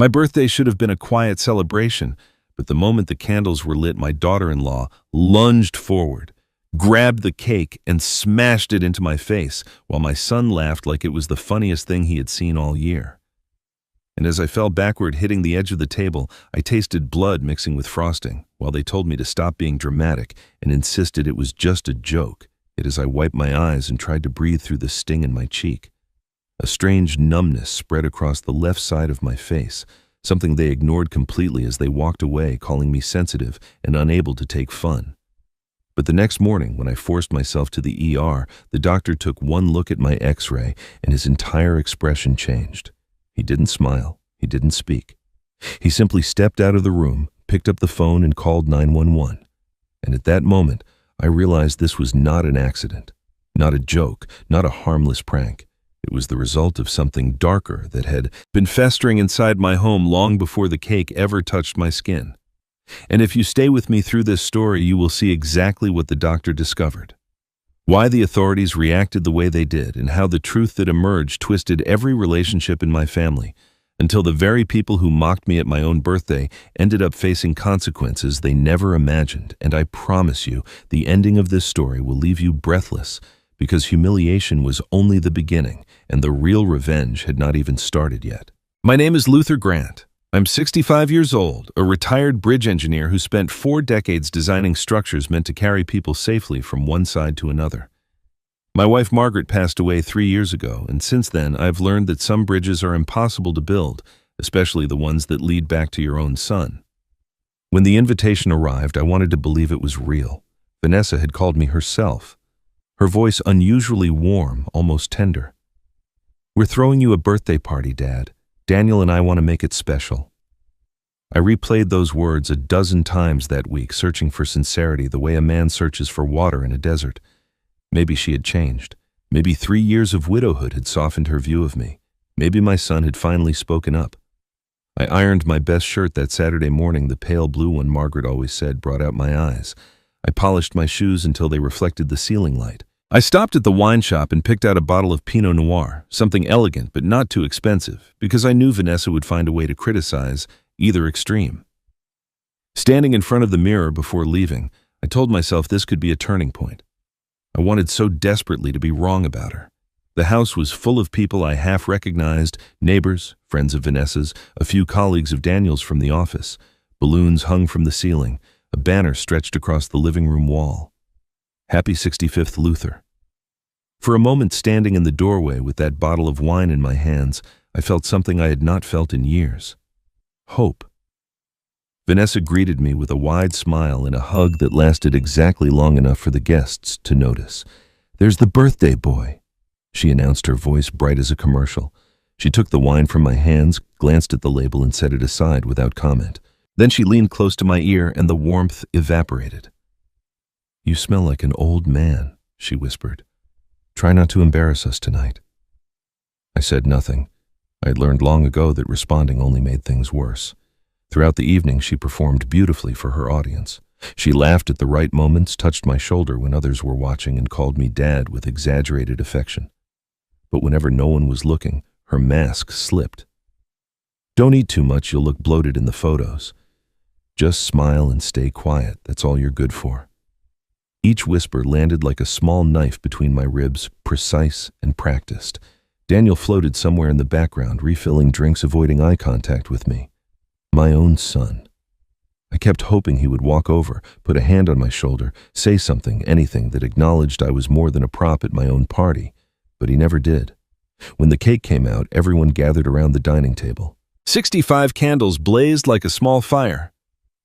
My birthday should have been a quiet celebration, but the moment the candles were lit, my daughter-in-law lunged forward, grabbed the cake, and smashed it into my face, while my son laughed like it was the funniest thing he had seen all year. And as I fell backward, hitting the edge of the table, I tasted blood mixing with frosting, while they told me to stop being dramatic and insisted it was just a joke, yet as I wiped my eyes and tried to breathe through the sting in my cheek, a strange numbness spread across the left side of my face, something they ignored completely as they walked away, calling me sensitive and unable to take fun. But the next morning, when I forced myself to the ER, the doctor took one look at my X-ray and his entire expression changed. He didn't smile. He didn't speak. He simply stepped out of the room, picked up the phone, and called 911. And at that moment, I realized this was not an accident, not a joke, not a harmless prank. It was the result of something darker that had been festering inside my home long before the cake ever touched my skin. And if you stay with me through this story, you will see exactly what the doctor discovered. Why the authorities reacted the way they did, and how the truth that emerged twisted every relationship in my family, until the very people who mocked me at my own birthday ended up facing consequences they never imagined. And I promise you, the ending of this story will leave you breathless, because humiliation was only the beginning, and the real revenge had not even started yet. My name is Luther Grant. I'm 65 years old, a retired bridge engineer who spent 4 decades designing structures meant to carry people safely from one side to another. My wife Margaret passed away 3 years ago, and since then I've learned that some bridges are impossible to build, especially the ones that lead back to your own son. When the invitation arrived, I wanted to believe it was real. Vanessa had called me herself, her voice unusually warm, almost tender. "We're throwing you a birthday party, Dad. Daniel and I want to make it special." I replayed those words a dozen times that week, searching for sincerity the way a man searches for water in a desert. Maybe she had changed. Maybe 3 years of widowhood had softened her view of me. Maybe my son had finally spoken up. I ironed my best shirt that Saturday morning, the pale blue one Margaret always said brought out my eyes. I polished my shoes until they reflected the ceiling light. I stopped at the wine shop and picked out a bottle of Pinot Noir, something elegant but not too expensive, because I knew Vanessa would find a way to criticize either extreme. Standing in front of the mirror before leaving, I told myself this could be a turning point. I wanted so desperately to be wrong about her. The house was full of people I half recognized, neighbors, friends of Vanessa's, a few colleagues of Daniel's from the office. Balloons hung from the ceiling, a banner stretched across the living room wall. "Happy 65th, Luther." For a moment, standing in the doorway with that bottle of wine in my hands, I felt something I had not felt in years. Hope. Vanessa greeted me with a wide smile and a hug that lasted exactly long enough for the guests to notice. "There's the birthday boy," she announced, her voice bright as a commercial. She took the wine from my hands, glanced at the label, and set it aside without comment. Then she leaned close to my ear, and the warmth evaporated. "You smell like an old man," she whispered. "Try not to embarrass us tonight." I said nothing. I had learned long ago that responding only made things worse. Throughout the evening, she performed beautifully for her audience. She laughed at the right moments, touched my shoulder when others were watching, and called me Dad with exaggerated affection. But whenever no one was looking, her mask slipped. "Don't eat too much, you'll look bloated in the photos. Just smile and stay quiet, that's all you're good for." Each whisper landed like a small knife between my ribs, precise and practiced. Daniel floated somewhere in the background, refilling drinks, avoiding eye contact with me. My own son. I kept hoping he would walk over, put a hand on my shoulder, say something, anything that acknowledged I was more than a prop at my own party, but he never did. When the cake came out, everyone gathered around the dining table. 65 candles blazed like a small fire.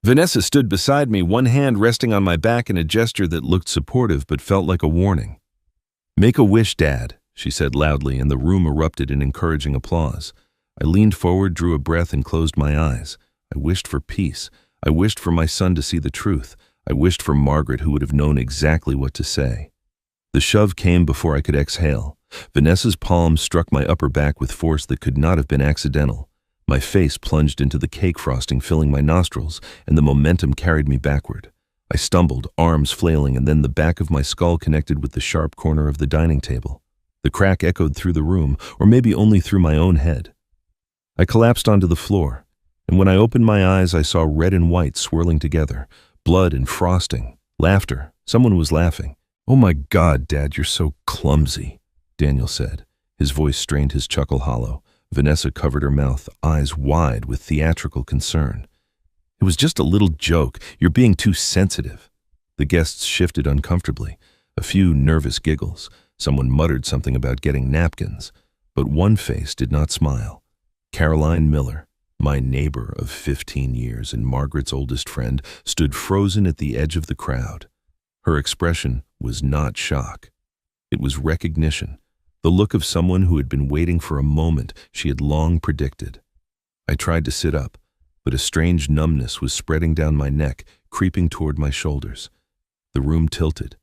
Vanessa stood beside me, one hand resting on my back in a gesture that looked supportive but felt like a warning. "Make a wish, Dad," she said loudly, and the room erupted in encouraging applause. I leaned forward, drew a breath, and closed my eyes. I wished for peace. I wished for my son to see the truth. I wished for Margaret, who would have known exactly what to say. The shove came before I could exhale. Vanessa's palm struck my upper back with force that could not have been accidental. My face plunged into the cake frosting, filling my nostrils, and the momentum carried me backward. I stumbled, arms flailing, and then the back of my skull connected with the sharp corner of the dining table. The crack echoed through the room, or maybe only through my own head. I collapsed onto the floor, And when I opened my eyes, I saw red and white swirling together, blood and frosting, laughter. Someone was laughing. "Oh my God, Dad, you're so clumsy," Daniel said. His voice strained his chuckle hollow. Vanessa covered her mouth, eyes wide with theatrical concern. "It was just a little joke. You're being too sensitive." The guests shifted uncomfortably. A few nervous giggles. Someone muttered something about getting napkins. But one face did not smile. Caroline Miller, my neighbor of 15 years and Margaret's oldest friend, stood frozen at the edge of the crowd. Her expression was not shock. It was recognition, the look of someone who had been waiting for a moment she had long predicted. I tried to sit up, but a strange numbness was spreading down my neck, creeping toward my shoulders. The room tilted.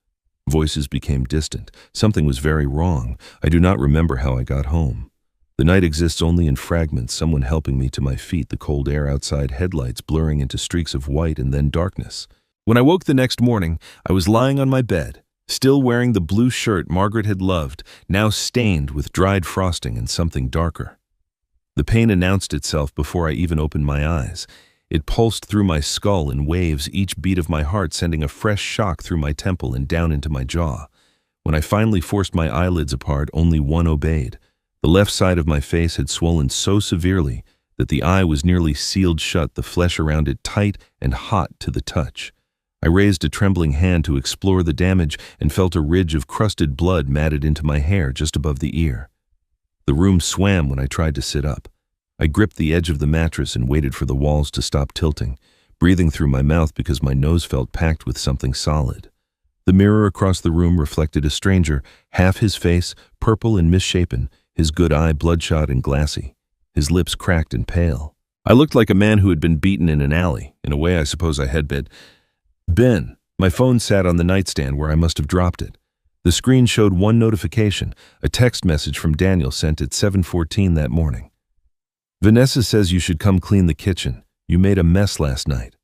Voices became distant. Something was very wrong. I do not remember how I got home. The night exists only in fragments, someone helping me to my feet, the cold air outside, headlights blurring into streaks of white, and then darkness. When I woke the next morning, I was lying on my bed, still wearing the blue shirt Margaret had loved, now stained with dried frosting and something darker. The pain announced itself before I even opened my eyes. It pulsed through my skull in waves, each beat of my heart sending a fresh shock through my temple and down into my jaw. When I finally forced my eyelids apart, only one obeyed. The left side of my face had swollen so severely that the eye was nearly sealed shut, the flesh around it tight and hot to the touch. I raised a trembling hand to explore the damage and felt a ridge of crusted blood matted into my hair just above the ear. The room swam when I tried to sit up. I gripped the edge of the mattress and waited for the walls to stop tilting, breathing through my mouth because my nose felt packed with something solid. The mirror across the room reflected a stranger, half his face, purple and misshapen, his good eye bloodshot and glassy, his lips cracked and pale. I looked like a man who had been beaten in an alley. In a way, I suppose I had been. Ben. My phone sat on the nightstand where I must have dropped it. The screen showed one notification, a text message from Daniel sent at 7:14 that morning. "Vanessa says you should come clean the kitchen. You made a mess last night."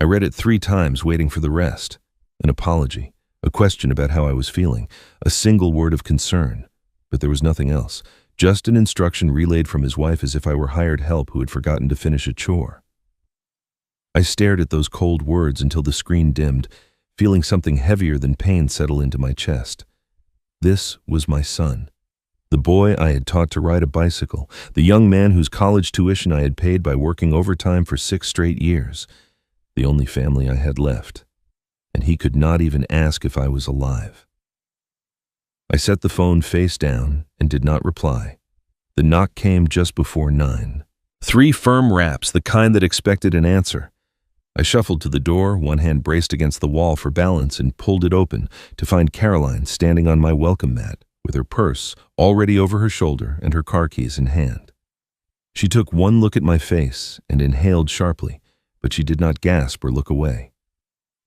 I read it 3 times, waiting for the rest. An apology, a question about how I was feeling, a single word of concern. But there was nothing else, just an instruction relayed from his wife as if I were hired help who had forgotten to finish a chore. I stared at those cold words until the screen dimmed, feeling something heavier than pain settle into my chest. This was my son. The boy I had taught to ride a bicycle, the young man whose college tuition I had paid by working overtime for 6 straight years, the only family I had left. And he could not even ask if I was alive. I set the phone face down and did not reply. The knock came just before 9. 3 firm raps, the kind that expected an answer. I shuffled to the door, one hand braced against the wall for balance, and pulled it open to find Caroline standing on my welcome mat, with her purse already over her shoulder and her car keys in hand. She took one look at my face and inhaled sharply, but she did not gasp or look away.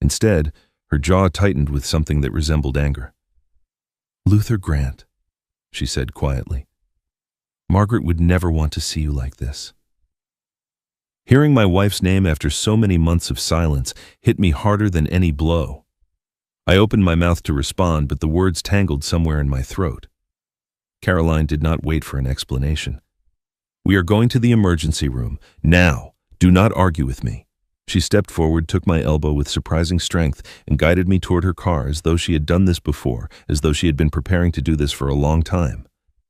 Instead, her jaw tightened with something that resembled anger. "Luther Grant," she said quietly. "Margaret would never want to see you like this." Hearing my wife's name after so many months of silence hit me harder than any blow. I opened my mouth to respond, but the words tangled somewhere in my throat. Caroline did not wait for an explanation. "We are going to the emergency room. Now. Do not argue with me." She stepped forward, took my elbow with surprising strength, and guided me toward her car as though she had done this before, as though she had been preparing to do this for a long time.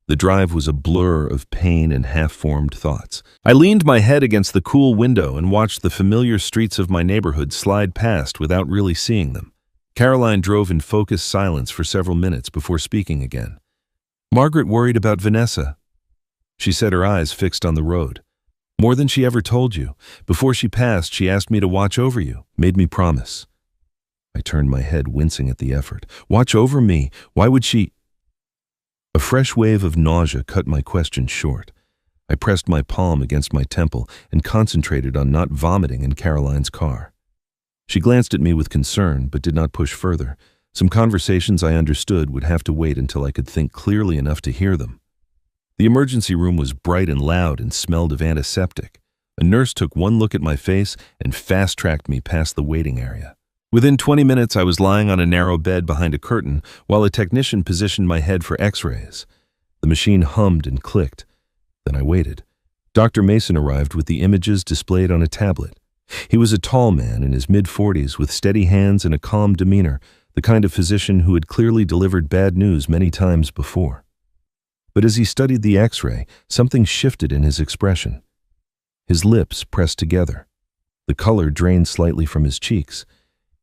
The drive was a blur of pain and half-formed thoughts. I leaned my head against the cool window and watched the familiar streets of my neighborhood slide past without really seeing them. Caroline drove in focused silence for several minutes before speaking again. "Margaret worried about Vanessa," she said, her eyes fixed on the road. "More than she ever told you. Before she passed, she asked me to watch over you, made me promise." I turned my head, wincing at the effort. "Watch over me? Why would she—" A fresh wave of nausea cut my question short. I pressed my palm against my temple and concentrated on not vomiting in Caroline's car. She glanced at me with concern, but did not push further. Some conversations I understood would have to wait until I could think clearly enough to hear them. The emergency room was bright and loud and smelled of antiseptic. A nurse took one look at my face and fast-tracked me past the waiting area. Within 20 minutes, I was lying on a narrow bed behind a curtain while a technician positioned my head for x-rays. The machine hummed and clicked. Then I waited. Dr. Mason arrived with the images displayed on a tablet. He was a tall man in his mid-40s with steady hands and a calm demeanor, the kind of physician who had clearly delivered bad news many times before. But as he studied the X-ray, something shifted in his expression. His lips pressed together. The color drained slightly from his cheeks.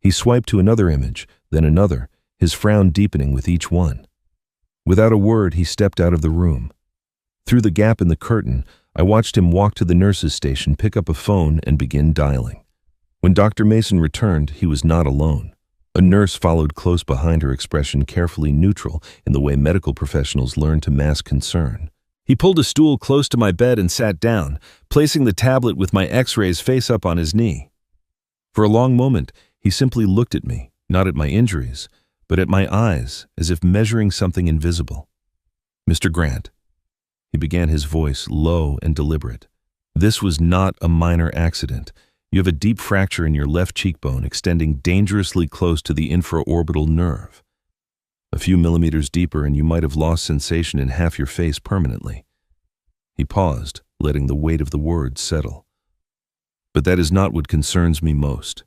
He swiped to another image, then another, his frown deepening with each one. Without a word, he stepped out of the room. Through the gap in the curtain, I watched him walk to the nurse's station, pick up a phone, and begin dialing. When Dr. Mason returned, he was not alone. A nurse followed close behind, her expression carefully neutral in the way medical professionals learn to mask concern. He pulled a stool close to my bed and sat down, placing the tablet with my X-rays face up on his knee. For a long moment, he simply looked at me, not at my injuries, but at my eyes, as if measuring something invisible. "Mr. Grant," he began, his voice low and deliberate, "this was not a minor accident. You have a deep fracture in your left cheekbone extending dangerously close to the infraorbital nerve. A few millimeters deeper and you might have lost sensation in half your face permanently." He paused, letting the weight of the words settle. "But that is not what concerns me most."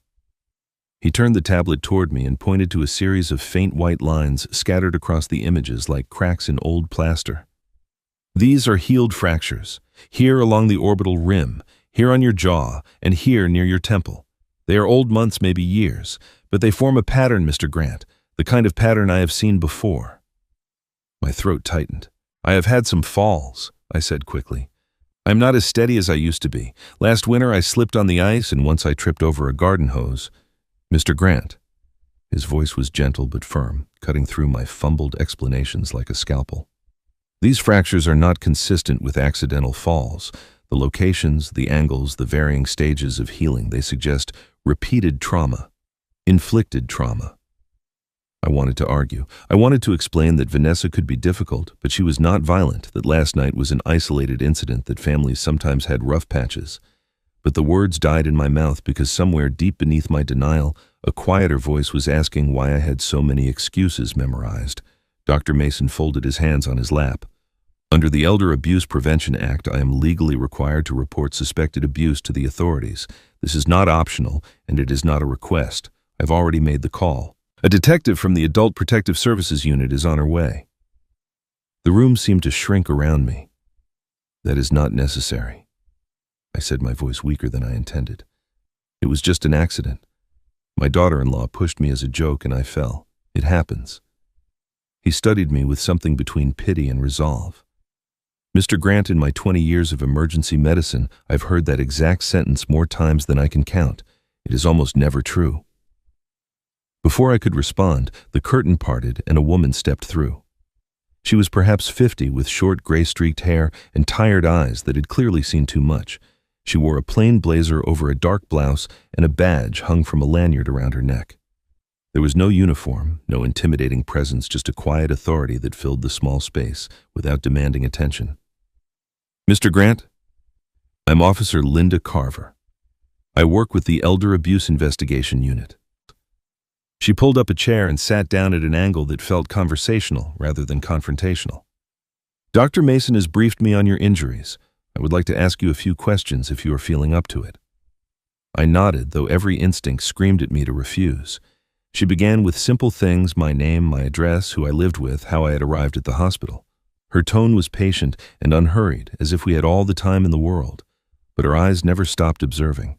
He turned the tablet toward me and pointed to a series of faint white lines scattered across the images like cracks in old plaster. "These are healed fractures, here along the orbital rim, here on your jaw, and here near your temple. They are old months, maybe years, but they form a pattern, Mr. Grant, the kind of pattern I have seen before." My throat tightened. "I have had some falls," I said quickly. "I'm not as steady as I used to be. Last winter I slipped on the ice and once I tripped over a garden hose." "Mr. Grant." His voice was gentle but firm, cutting through my fumbled explanations like a scalpel. "These fractures are not consistent with accidental falls. The locations, the angles, the varying stages of healing, they suggest repeated trauma, inflicted trauma." I wanted to argue. I wanted to explain that Vanessa could be difficult, but she was not violent, that last night was an isolated incident, that families sometimes had rough patches. But the words died in my mouth because somewhere deep beneath my denial, a quieter voice was asking why I had so many excuses memorized. Dr. Mason folded his hands on his lap. "Under the Elder Abuse Prevention Act, I am legally required to report suspected abuse to the authorities. This is not optional, and it is not a request. I've already made the call. A detective from the Adult Protective Services Unit is on her way." The room seemed to shrink around me. "That is not necessary," I said, my voice weaker than I intended. "It was just an accident. My daughter-in-law pushed me as a joke and I fell. It happens." He studied me with something between pity and resolve. "Mr. Grant, in my 20 years of emergency medicine, I've heard that exact sentence more times than I can count. It is almost never true." Before I could respond, the curtain parted and a woman stepped through. She was perhaps 50, with short gray-streaked hair and tired eyes that had clearly seen too much. She wore a plain blazer over a dark blouse and a badge hung from a lanyard around her neck. There was no uniform, no intimidating presence, just a quiet authority that filled the small space without demanding attention. "Mr. Grant, I'm Officer Linda Carver. I work with the Elder Abuse Investigation Unit." She pulled up a chair and sat down at an angle that felt conversational rather than confrontational. "Dr. Mason has briefed me on your injuries. I would like to ask you a few questions if you are feeling up to it." I nodded, though every instinct screamed at me to refuse. She began with simple things: my name, my address, who I lived with, how I had arrived at the hospital. Her tone was patient and unhurried, as if we had all the time in the world, but her eyes never stopped observing.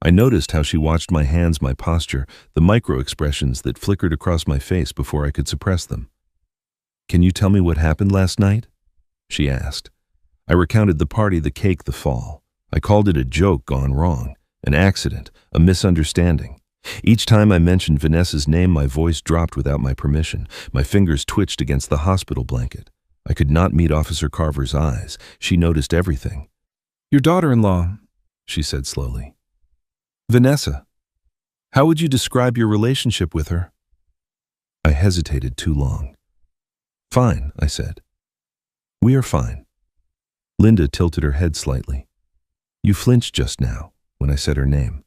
I noticed how she watched my hands, my posture, the micro-expressions that flickered across my face before I could suppress them. "Can you tell me what happened last night?" she asked. I recounted the party, the cake, the fall. I called it a joke gone wrong, an accident, a misunderstanding. Each time I mentioned Vanessa's name, my voice dropped without my permission. My fingers twitched against the hospital blanket. I could not meet Officer Carver's eyes. She noticed everything. "Your daughter-in-law," she said slowly. "Vanessa. How would you describe your relationship with her?" I hesitated too long. "Fine," I said. "We are fine." Linda tilted her head slightly. "You flinched just now when I said her name."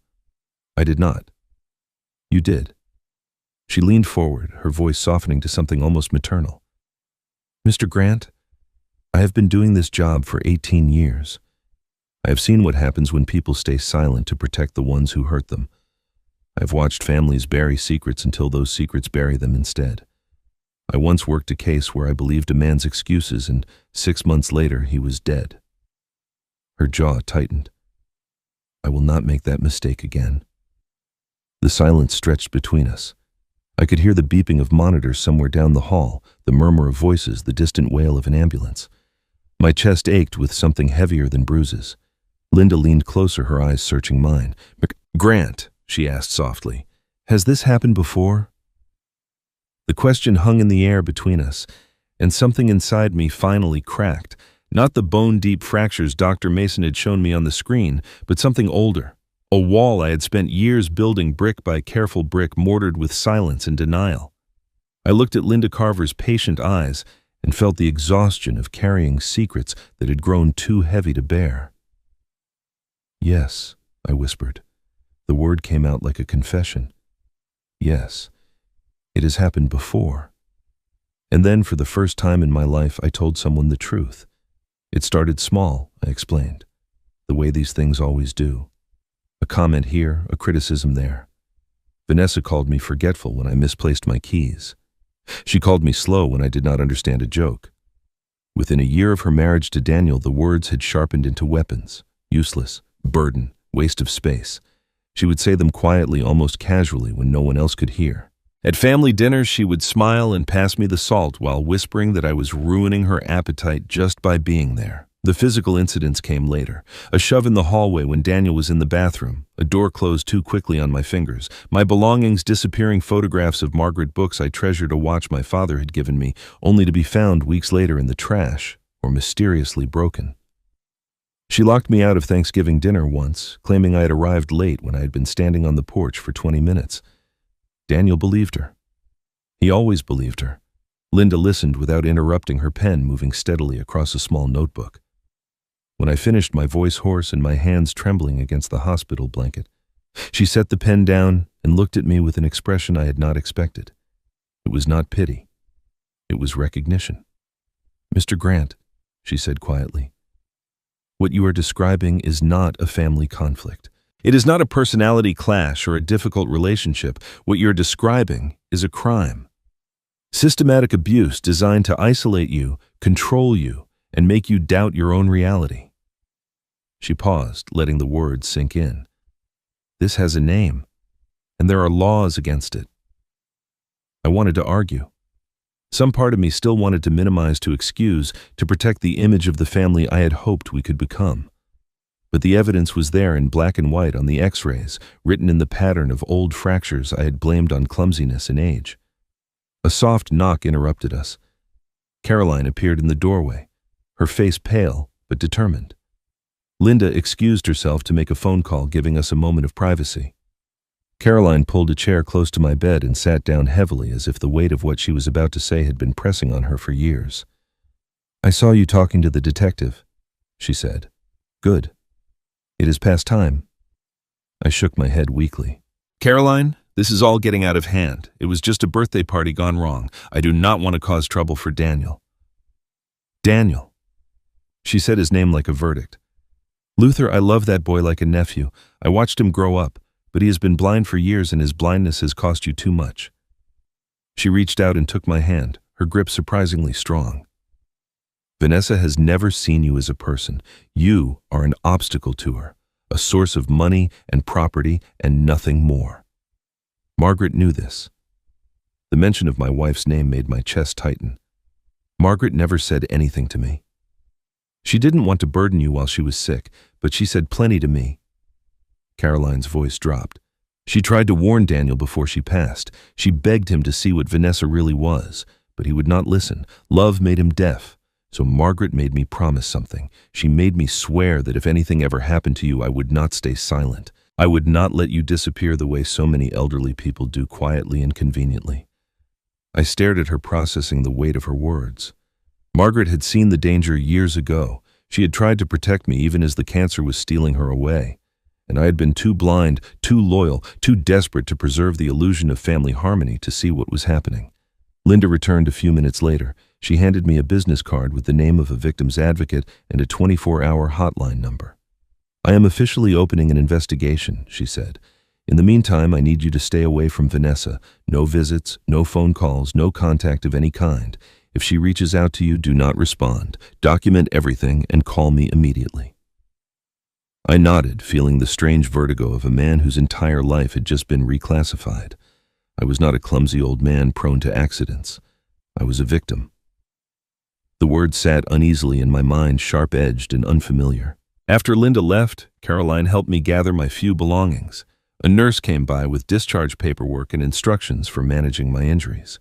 "I did not." "You did." She leaned forward, her voice softening to something almost maternal. "Mr. Grant, I have been doing this job for 18 years. I have seen what happens when people stay silent to protect the ones who hurt them. I have watched families bury secrets until those secrets bury them instead. I once worked a case where I believed a man's excuses, and 6 months later he was dead. Her jaw tightened. I will not make that mistake again. The silence stretched between us. I could hear the beeping of monitors somewhere down the hall, the murmur of voices, the distant wail of an ambulance. My chest ached with something heavier than bruises. Linda leaned closer, her eyes searching mine. "Grant," she asked softly, "has this happened before?" The question hung in the air between us, and something inside me finally cracked. Not the bone-deep fractures Dr. Mason had shown me on the screen, but something older. A wall I had spent years building brick by careful brick, mortared with silence and denial. I looked at Linda Carver's patient eyes and felt the exhaustion of carrying secrets that had grown too heavy to bear. "Yes," I whispered. The word came out like a confession. "Yes, it has happened before." And then, for the first time in my life, I told someone the truth. It started small, I explained, the way these things always do. A comment here, a criticism there. Vanessa called me forgetful when I misplaced my keys. She called me slow when I did not understand a joke. Within a year of her marriage to Daniel, the words had sharpened into weapons: useless, burden, waste of space. She would say them quietly, almost casually, when no one else could hear. At family dinners, she would smile and pass me the salt while whispering that I was ruining her appetite just by being there. The physical incidents came later. A shove in the hallway when Daniel was in the bathroom, a door closed too quickly on my fingers, my belongings disappearing, photographs of Margaret, books I treasured, a watch my father had given me, only to be found weeks later in the trash or mysteriously broken. She locked me out of Thanksgiving dinner once, claiming I had arrived late when I had been standing on the porch for 20 minutes. Daniel believed her. He always believed her. Linda listened without interrupting, her pen moving steadily across a small notebook. When I finished, my voice hoarse and my hands trembling against the hospital blanket, she set the pen down and looked at me with an expression I had not expected. It was not pity. It was recognition. "Mr. Grant," she said quietly, "what you are describing is not a family conflict. It is not a personality clash or a difficult relationship. What you're describing is a crime. Systematic abuse designed to isolate you, control you, and make you doubt your own reality." She paused, letting the words sink in. "This has a name, and there are laws against it." I wanted to argue. Some part of me still wanted to minimize, to excuse, to protect the image of the family I had hoped we could become. But the evidence was there in black and white on the X-rays, written in the pattern of old fractures I had blamed on clumsiness and age. A soft knock interrupted us. Caroline appeared in the doorway, her face pale but determined. Linda excused herself to make a phone call, giving us a moment of privacy. Caroline pulled a chair close to my bed and sat down heavily, as if the weight of what she was about to say had been pressing on her for years. "I saw you talking to the detective," she said. "Good. It is past time." I shook my head weakly. "Caroline, this is all getting out of hand. It was just a birthday party gone wrong. I do not want to cause trouble for Daniel." "Daniel." She said his name like a verdict. "Luther, I love that boy like a nephew. I watched him grow up, but he has been blind for years, and his blindness has cost you too much." She reached out and took my hand, her grip surprisingly strong. "Vanessa has never seen you as a person. You are an obstacle to her, a source of money and property and nothing more." Margaret knew this. The mention of my wife's name made my chest tighten. Margaret never said anything to me. She didn't want to burden you while she was sick, but she said plenty to me. Caroline's voice dropped. She tried to warn Daniel before she passed. She begged him to see what Vanessa really was, but he would not listen. Love made him deaf. So Margaret made me promise something. She made me swear that if anything ever happened to you, I would not stay silent. I would not let you disappear the way so many elderly people do, quietly and conveniently. I stared at her, processing the weight of her words. Margaret had seen the danger years ago. She had tried to protect me even as the cancer was stealing her away. And I had been too blind, too loyal, too desperate to preserve the illusion of family harmony to see what was happening. Linda returned a few minutes later. She handed me a business card with the name of a victim's advocate and a 24-hour hotline number. "I am officially opening an investigation," she said. "In the meantime, I need you to stay away from Vanessa. No visits, no phone calls, no contact of any kind. If she reaches out to you, do not respond. Document everything and call me immediately." I nodded, feeling the strange vertigo of a man whose entire life had just been reclassified. I was not a clumsy old man prone to accidents. I was a victim. The words sat uneasily in my mind, sharp-edged and unfamiliar. After Linda left, Caroline helped me gather my few belongings. A nurse came by with discharge paperwork and instructions for managing my injuries.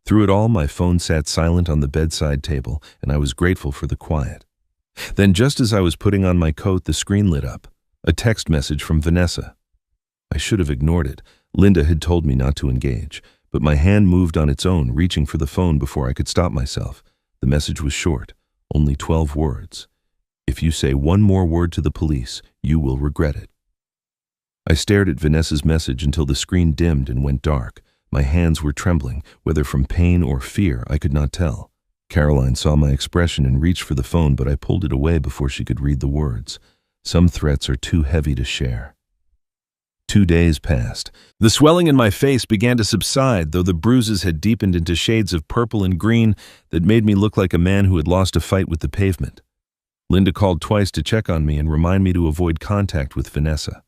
Through it all, my phone sat silent on the bedside table, and I was grateful for the quiet. Then, just as I was putting on my coat, the screen lit up. A text message from Vanessa. I should have ignored it. Linda had told me not to engage, but my hand moved on its own, reaching for the phone before I could stop myself. The message was short, only 12 words. "If you say one more word to the police, you will regret it." I stared at Vanessa's message until the screen dimmed and went dark. My hands were trembling, whether from pain or fear, I could not tell. Caroline saw my expression and reached for the phone, but I pulled it away before she could read the words. Some threats are too heavy to share. 2 days passed. The swelling in my face began to subside, though the bruises had deepened into shades of purple and green that made me look like a man who had lost a fight with the pavement. Linda called twice to check on me and remind me to avoid contact with Vanessa.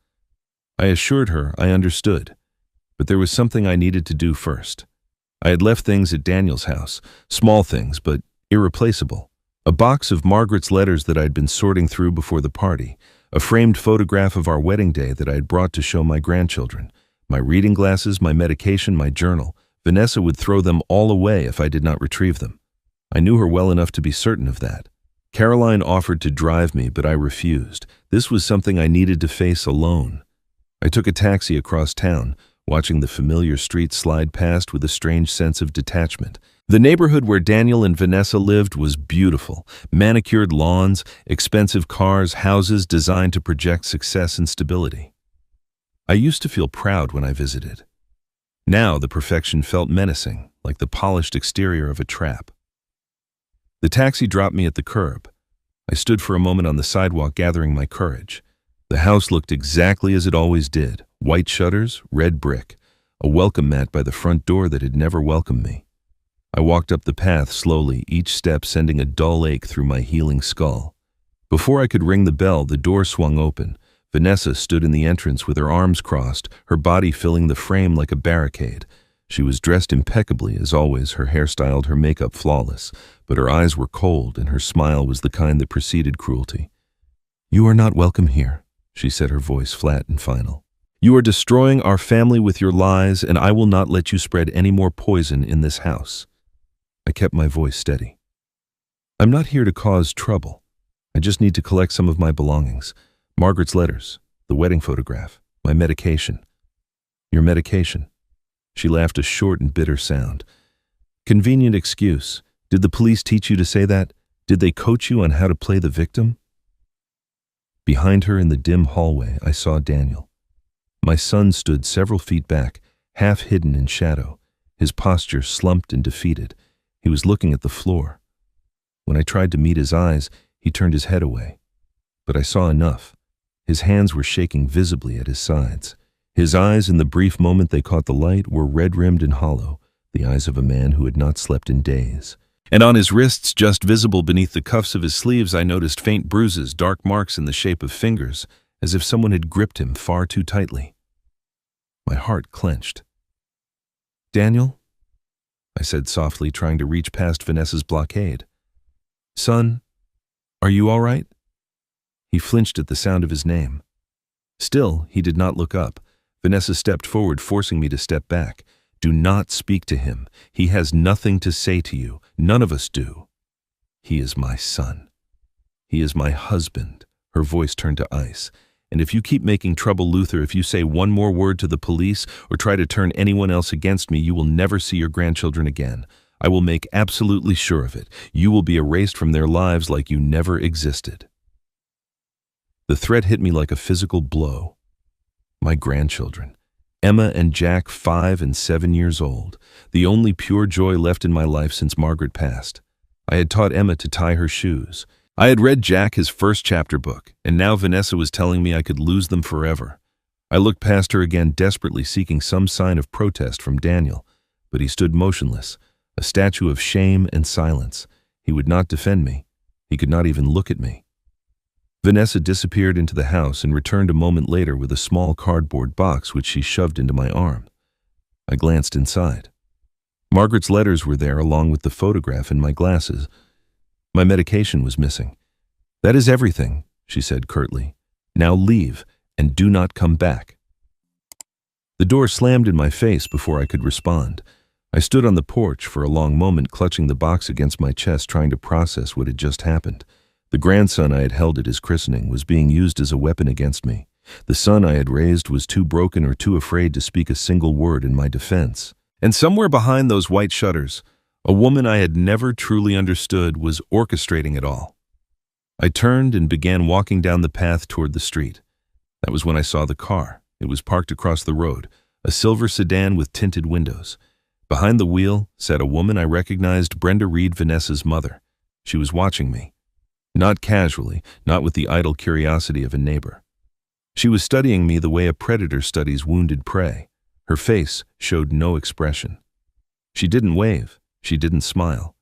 I assured her I understood, but there was something I needed to do first. I had left things at Daniel's house, small things but irreplaceable. A box of Margaret's letters that I had been sorting through before the party, a framed photograph of our wedding day that I had brought to show my grandchildren, my reading glasses, my medication, my journal. Vanessa would throw them all away if I did not retrieve them. I knew her well enough to be certain of that. Caroline offered to drive me, but I refused. This was something I needed to face alone. I took a taxi across town, watching the familiar streets slide past with a strange sense of detachment. The neighborhood where Daniel and Vanessa lived was beautiful. Manicured lawns, expensive cars, houses designed to project success and stability. I used to feel proud when I visited. Now the perfection felt menacing, like the polished exterior of a trap. The taxi dropped me at the curb. I stood for a moment on the sidewalk, gathering my courage. The house looked exactly as it always did. White shutters, red brick, a welcome mat by the front door that had never welcomed me. I walked up the path slowly, each step sending a dull ache through my healing skull. Before I could ring the bell, the door swung open. Vanessa stood in the entrance with her arms crossed, her body filling the frame like a barricade. She was dressed impeccably, as always, her hair styled, her makeup flawless, but her eyes were cold and her smile was the kind that preceded cruelty. "You are not welcome here," she said, her voice flat and final. "You are destroying our family with your lies, and I will not let you spread any more poison in this house." I kept my voice steady. "I'm not here to cause trouble. I just need to collect some of my belongings. Margaret's letters, the wedding photograph, my medication." "Your medication?" She laughed, a short and bitter sound. "Convenient excuse. Did the police teach you to say that? Did they coach you on how to play the victim?" Behind her in the dim hallway, I saw Daniel. My son stood several feet back, half hidden in shadow, his posture slumped and defeated. He was looking at the floor. When I tried to meet his eyes, he turned his head away. But I saw enough. His hands were shaking visibly at his sides. His eyes, in the brief moment they caught the light, were red-rimmed and hollow, the eyes of a man who had not slept in days. And on his wrists, just visible beneath the cuffs of his sleeves, I noticed faint bruises, dark marks in the shape of fingers, as if someone had gripped him far too tightly. My heart clenched. "Daniel?" I said softly, trying to reach past Vanessa's blockade. "Son, are you all right?" He flinched at the sound of his name. Still, he did not look up. Vanessa stepped forward, forcing me to step back. "Do not speak to him. He has nothing to say to you. None of us do. He is my son. He is my husband." Her voice turned to ice. "And if you keep making trouble, Luther, if you say one more word to the police or try to turn anyone else against me, you will never see your grandchildren again. I will make absolutely sure of it. You will be erased from their lives like you never existed." The threat hit me like a physical blow. My grandchildren. Emma and Jack, 5 and 7 years old, the only pure joy left in my life since Margaret passed. I had taught Emma to tie her shoes. I had read Jack his first chapter book, and now Vanessa was telling me I could lose them forever. I looked past her again, desperately seeking some sign of protest from Daniel, but he stood motionless, a statue of shame and silence. He would not defend me. He could not even look at me. Vanessa disappeared into the house and returned a moment later with a small cardboard box which she shoved into my arm. I glanced inside. Margaret's letters were there along with the photograph and my glasses. My medication was missing. "That is everything," she said curtly. "Now leave and do not come back." The door slammed in my face before I could respond. I stood on the porch for a long moment, clutching the box against my chest, trying to process what had just happened. The grandson I had held at his christening was being used as a weapon against me. The son I had raised was too broken or too afraid to speak a single word in my defense. And somewhere behind those white shutters, a woman I had never truly understood was orchestrating it all. I turned and began walking down the path toward the street. That was when I saw the car. It was parked across the road, a silver sedan with tinted windows. Behind the wheel sat a woman I recognized, Brenda Reed, Vanessa's mother. She was watching me. Not casually, not with the idle curiosity of a neighbor. She was studying me the way a predator studies wounded prey. Her face showed no expression. She didn't wave. She didn't smile.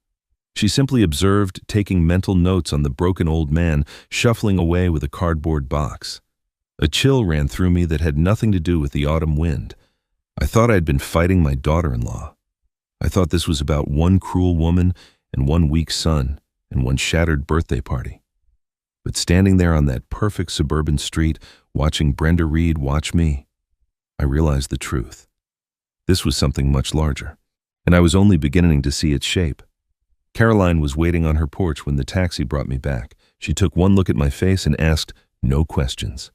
She simply observed, taking mental notes on the broken old man shuffling away with a cardboard box. A chill ran through me that had nothing to do with the autumn wind. I thought I'd been fighting my daughter-in-law. I thought this was about one cruel woman and one weak son and one shattered birthday party. But standing there on that perfect suburban street, watching Brenda Reed watch me, I realized the truth. This was something much larger, and I was only beginning to see its shape. Caroline was waiting on her porch when the taxi brought me back. She took one look at my face and asked no questions.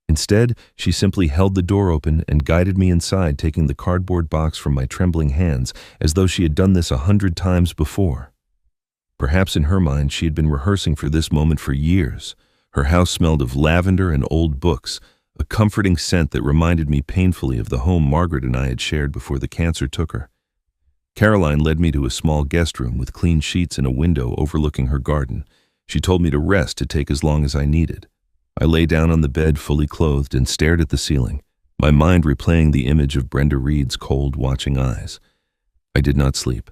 Instead, she simply held the door open and guided me inside, taking the cardboard box from my trembling hands as though she had done this 100 times before. Perhaps in her mind she had been rehearsing for this moment for years. Her house smelled of lavender and old books, a comforting scent that reminded me painfully of the home Margaret and I had shared before the cancer took her. Caroline led me to a small guest room with clean sheets and a window overlooking her garden. She told me to rest, to take as long as I needed. I lay down on the bed fully clothed and stared at the ceiling, my mind replaying the image of Brenda Reed's cold, watching eyes. I did not sleep.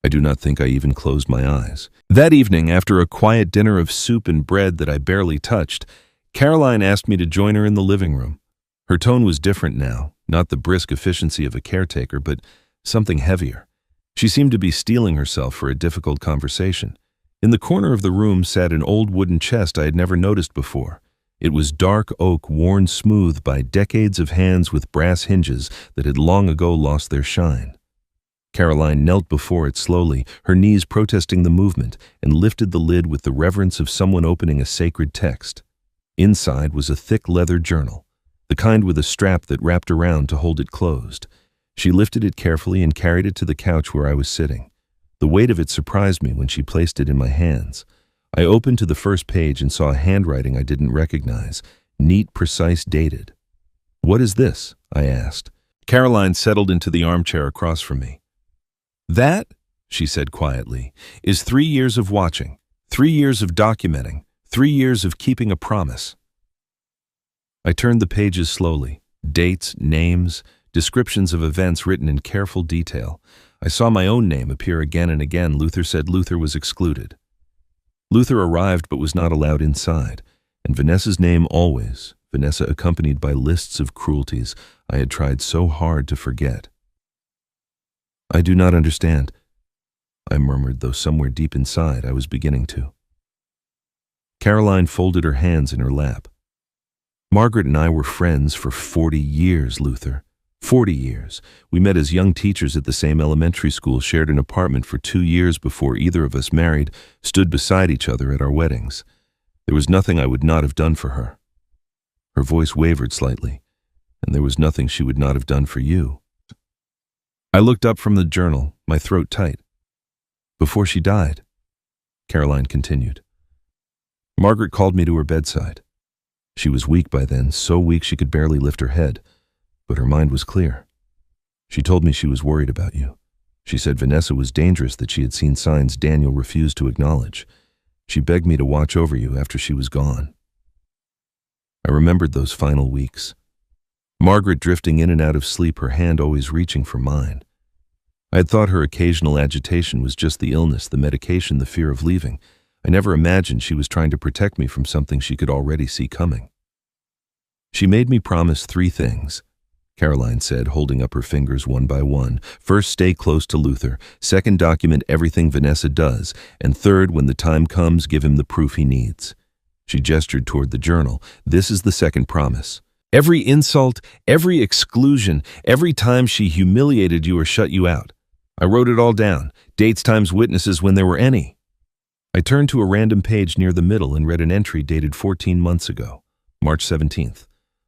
I do not think I even closed my eyes. That evening, after a quiet dinner of soup and bread that I barely touched, Caroline asked me to join her in the living room. Her tone was different now, not the brisk efficiency of a caretaker, but something heavier. She seemed to be steeling herself for a difficult conversation. In the corner of the room sat an old wooden chest I had never noticed before. It was dark oak, worn smooth by decades of hands with brass hinges that had long ago lost their shine. Caroline knelt before it slowly, her knees protesting the movement, and lifted the lid with the reverence of someone opening a sacred text. Inside was a thick leather journal, the kind with a strap that wrapped around to hold it closed. She lifted it carefully and carried it to the couch where I was sitting. The weight of it surprised me when she placed it in my hands. I opened to the first page and saw a handwriting I didn't recognize, neat, precise, dated. "What is this?" I asked. Caroline settled into the armchair across from me. "That," she said quietly, "is 3 years of watching, 3 years of documenting, 3 years of keeping a promise." I turned the pages slowly, dates, names, descriptions of events written in careful detail. I saw my own name appear again and again. Luther said Luther was excluded. Luther arrived but was not allowed inside, and Vanessa's name always, Vanessa accompanied by lists of cruelties I had tried so hard to forget. "I do not understand," I murmured, though somewhere deep inside I was beginning to. Caroline folded her hands in her lap. "Margaret and I were friends for 40 years, Luther. 40 years. We met as young teachers at the same elementary school, shared an apartment for 2 years before either of us married, stood beside each other at our weddings. There was nothing I would not have done for her." Her voice wavered slightly. "And there was nothing she would not have done for you." I looked up from the journal, my throat tight. "Before she died," Caroline continued, "Margaret called me to her bedside. She was weak by then, so weak she could barely lift her head, but her mind was clear. She told me she was worried about you. She said Vanessa was dangerous, that she had seen signs Daniel refused to acknowledge. She begged me to watch over you after she was gone. I remembered those final weeks. Margaret drifting in and out of sleep, her hand always reaching for mine. I had thought her occasional agitation was just the illness, the medication, the fear of leaving. I never imagined she was trying to protect me from something she could already see coming. She made me promise 3 things, Caroline said, holding up her fingers one by one. First, stay close to Luther. Second, document everything Vanessa does. And third, when the time comes, give him the proof he needs. She gestured toward the journal. This is the second promise. Every insult, every exclusion, every time she humiliated you or shut you out. I wrote it all down, dates, times, witnesses, when there were any. I turned to a random page near the middle and read an entry dated 14 months ago, March 17th.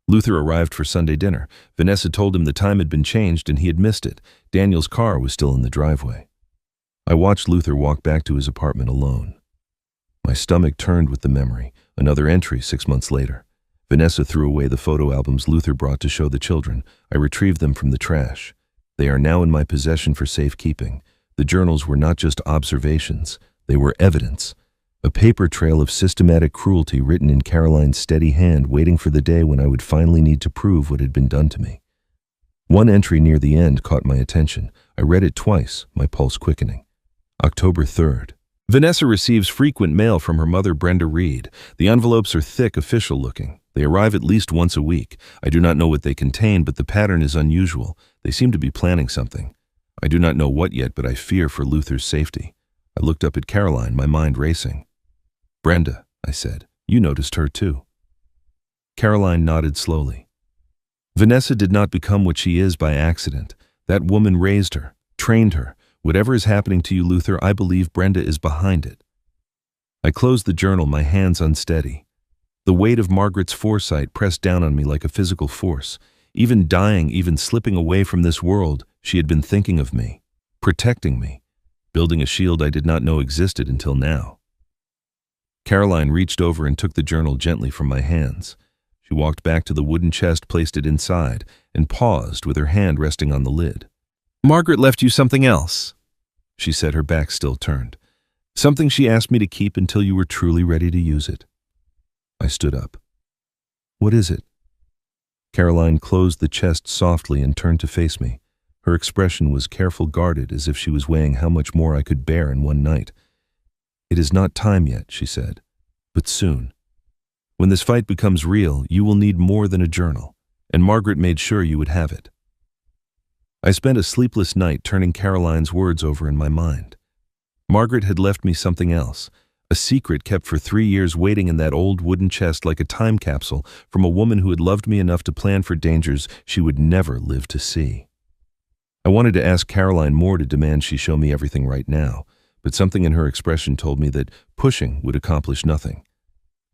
Luther arrived for Sunday dinner. Vanessa told him the time had been changed and he had missed it. Daniel's car was still in the driveway. I watched Luther walk back to his apartment alone. My stomach turned with the memory. Another entry 6 months later. Vanessa threw away the photo albums Luther brought to show the children. I retrieved them from the trash. They are now in my possession for safekeeping. The journals were not just observations. They were evidence. A paper trail of systematic cruelty written in Caroline's steady hand, waiting for the day when I would finally need to prove what had been done to me. One entry near the end caught my attention. I read it twice, my pulse quickening. October 3rd. Vanessa receives frequent mail from her mother, Brenda Reed. The envelopes are thick, official-looking. They arrive at least once a week. I do not know what they contain, but the pattern is unusual. They seem to be planning something. I do not know what yet, but I fear for Luther's safety. I looked up at Caroline, my mind racing. Brenda, I said, you noticed her too. Caroline nodded slowly. Vanessa did not become what she is by accident. That woman raised her, trained her. Whatever is happening to you, Luther, I believe Brenda is behind it. I closed the journal, my hands unsteady. The weight of Margaret's foresight pressed down on me like a physical force. Even dying, even slipping away from this world, she had been thinking of me, protecting me, building a shield I did not know existed until now. Caroline reached over and took the journal gently from my hands. She walked back to the wooden chest, placed it inside, and paused with her hand resting on the lid. Margaret left you something else, she said, her back still turned. Something she asked me to keep until you were truly ready to use it. I stood up. What is it? Caroline closed the chest softly and turned to face me. Her expression was careful, guarded, as if she was weighing how much more I could bear in one night. It is not time yet, she said, but soon. When this fight becomes real, you will need more than a journal, and Margaret made sure you would have it. I spent a sleepless night turning Caroline's words over in my mind. Margaret had left me something else, a secret kept for 3 years waiting in that old wooden chest like a time capsule from a woman who had loved me enough to plan for dangers she would never live to see. I wanted to ask Caroline more, to demand she show me everything right now, but something in her expression told me that pushing would accomplish nothing.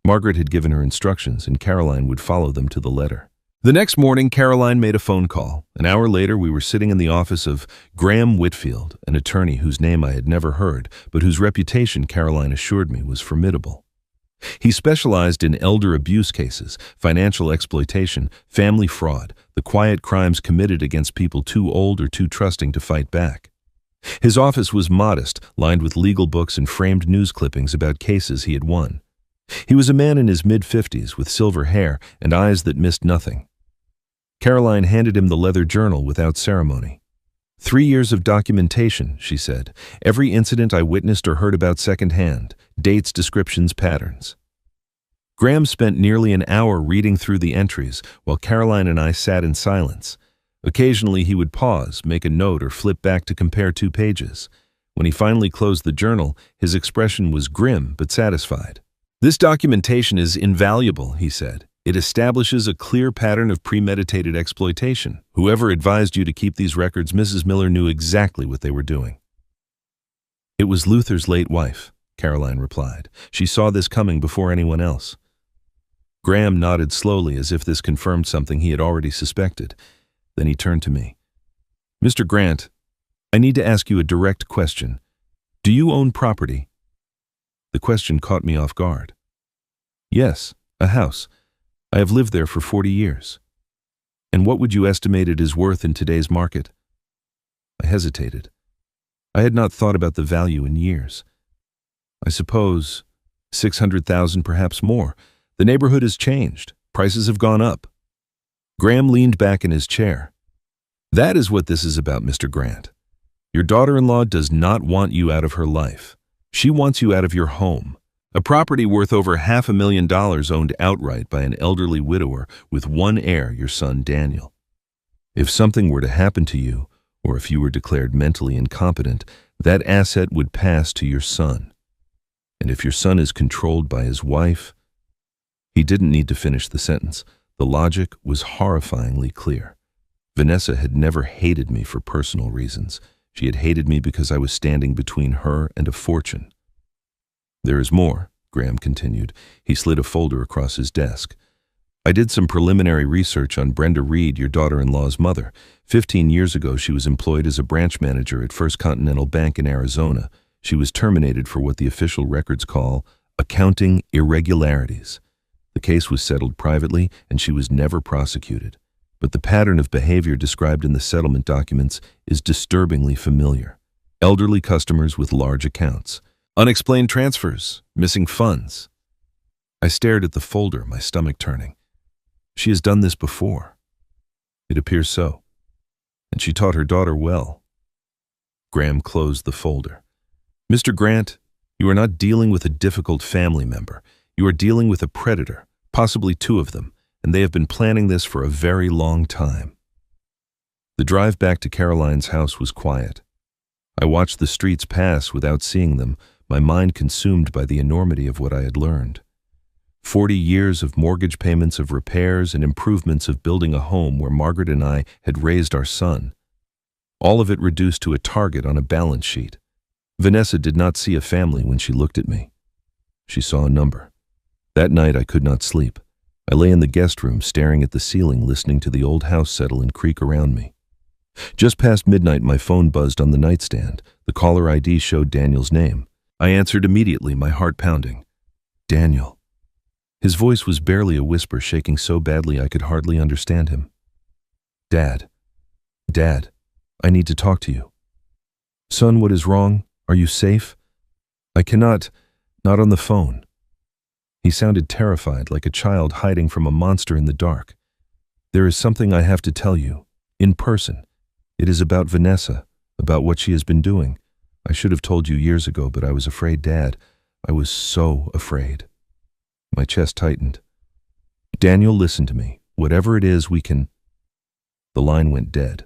Margaret had given her instructions, and Caroline would follow them to the letter. The next morning, Caroline made a phone call. An hour later, we were sitting in the office of Graham Whitfield, an attorney whose name I had never heard, but whose reputation, Caroline assured me, was formidable. He specialized in elder abuse cases, financial exploitation, family fraud, the quiet crimes committed against people too old or too trusting to fight back. His office was modest, lined with legal books and framed news clippings about cases he had won. He was a man in his mid-50s with silver hair and eyes that missed nothing. Caroline handed him the leather journal without ceremony. 3 years of documentation, she said. Every incident I witnessed or heard about secondhand. Dates, descriptions, patterns. Graham spent nearly an hour reading through the entries, while Caroline and I sat in silence. Occasionally he would pause, make a note, or flip back to compare 2 pages. When he finally closed the journal, his expression was grim but satisfied. This documentation is invaluable, he said. It establishes a clear pattern of premeditated exploitation. Whoever advised you to keep these records, Mrs. Miller, knew exactly what they were doing. It was Luther's late wife, Caroline replied. She saw this coming before anyone else. Graham nodded slowly, as if this confirmed something he had already suspected. Then he turned to me. Mr. Grant, I need to ask you a direct question. Do you own property? The question caught me off guard. Yes, a house. I have lived there for 40 years. And what would you estimate it is worth in today's market? I hesitated. I had not thought about the value in years. I suppose 600,000, perhaps more. The neighborhood has changed. Prices have gone up. Graham leaned back in his chair. That is what this is about, Mr. Grant. Your daughter-in-law does not want you out of her life. She wants you out of your home. A property worth over $500,000 owned outright by an elderly widower with one heir, your son Daniel. If something were to happen to you, or if you were declared mentally incompetent, that asset would pass to your son. And if your son is controlled by his wife... He didn't need to finish the sentence. The logic was horrifyingly clear. Vanessa had never hated me for personal reasons. She had hated me because I was standing between her and a fortune. There is more, Graham continued. He slid a folder across his desk. I did some preliminary research on Brenda Reed, your daughter-in-law's mother. 15 years ago, she was employed as a branch manager at First Continental Bank in Arizona. She was terminated for what the official records call accounting irregularities. The case was settled privately, and she was never prosecuted. But the pattern of behavior described in the settlement documents is disturbingly familiar. Elderly customers with large accounts. Unexplained transfers. Missing funds. I stared at the folder, my stomach turning. She has done this before. It appears so. And she taught her daughter well. Graham closed the folder. Mr. Grant, you are not dealing with a difficult family member. You are dealing with a predator, possibly two of them, and they have been planning this for a very long time. The drive back to Caroline's house was quiet. I watched the streets pass without seeing them, my mind consumed by the enormity of what I had learned. 40 years of mortgage payments, of repairs and improvements, of building a home where Margaret and I had raised our son. All of it reduced to a target on a balance sheet. Vanessa did not see a family when she looked at me. She saw a number. That night I could not sleep. I lay in the guest room staring at the ceiling, listening to the old house settle and creak around me. Just past midnight my phone buzzed on the nightstand. The caller ID showed Daniel's name. I answered immediately, my heart pounding. Daniel. His voice was barely a whisper, shaking so badly I could hardly understand him. Dad. Dad, I need to talk to you. Son, what is wrong? Are you safe? I cannot, not on the phone. He sounded terrified, like a child hiding from a monster in the dark. There is something I have to tell you, in person. It is about Vanessa, about what she has been doing. I should have told you years ago, but I was afraid, Dad. I was so afraid. My chest tightened. Daniel, listen to me. Whatever it is, we can... The line went dead.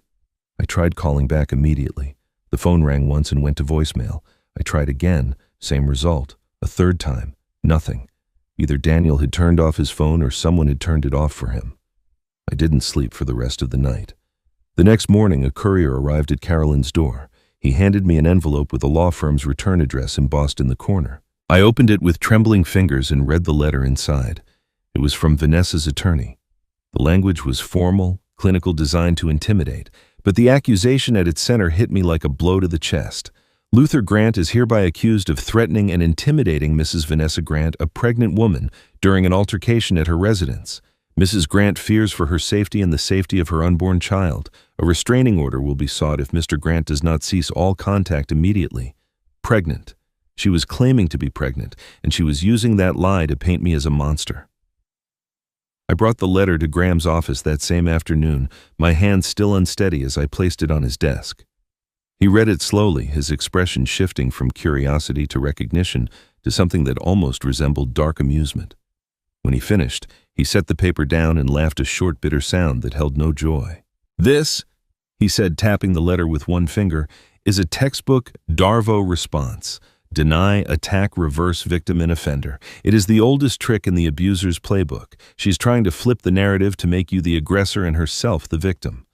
I tried calling back immediately. The phone rang once and went to voicemail. I tried again, same result. A third time, nothing. Either Daniel had turned off his phone or someone had turned it off for him. I didn't sleep for the rest of the night. The next morning, a courier arrived at Caroline's door. He handed me an envelope with a law firm's return address embossed in the corner. I opened it with trembling fingers and read the letter inside. It was from Vanessa's attorney. The language was formal, clinical, designed to intimidate, but the accusation at its center hit me like a blow to the chest. Luther Grant is hereby accused of threatening and intimidating Mrs. Vanessa Grant, a pregnant woman, during an altercation at her residence. Mrs. Grant fears for her safety and the safety of her unborn child. A restraining order will be sought if Mr. Grant does not cease all contact immediately. Pregnant. She was claiming to be pregnant, and she was using that lie to paint me as a monster. I brought the letter to Graham's office that same afternoon, my hand still unsteady as I placed it on his desk. He read it slowly, his expression shifting from curiosity to recognition to something that almost resembled dark amusement. When he finished, he set the paper down and laughed a short, bitter sound that held no joy. This, he said, tapping the letter with one finger, is a textbook Darvo response. Deny, attack, reverse, victim, and offender. It is the oldest trick in the abuser's playbook. She's trying to flip the narrative to make you the aggressor and herself the victim.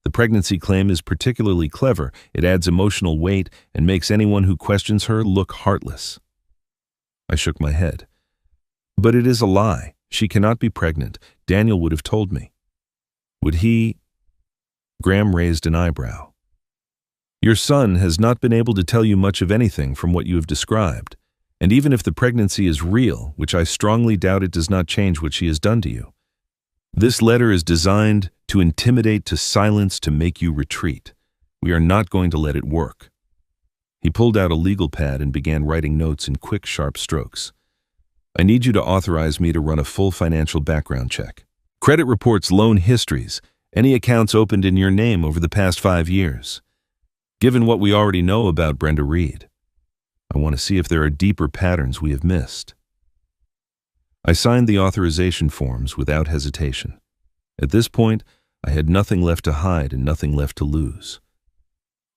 The pregnancy claim is particularly clever. It adds emotional weight and makes anyone who questions her look heartless. I shook my head. But it is a lie. She cannot be pregnant. Daniel would have told me. Would he? Graham raised an eyebrow. Your son has not been able to tell you much of anything from what you have described. And even if the pregnancy is real, which I strongly doubt, it does not change what she has done to you. This letter is designed to intimidate, to silence, to make you retreat. We are not going to let it work. He pulled out a legal pad and began writing notes in quick, sharp strokes. I need you to authorize me to run a full financial background check. Credit reports, loan histories, any accounts opened in your name over the past 5 years. Given what we already know about Brenda Reed, I want to see if there are deeper patterns we have missed. I signed the authorization forms without hesitation. At this point, I had nothing left to hide and nothing left to lose.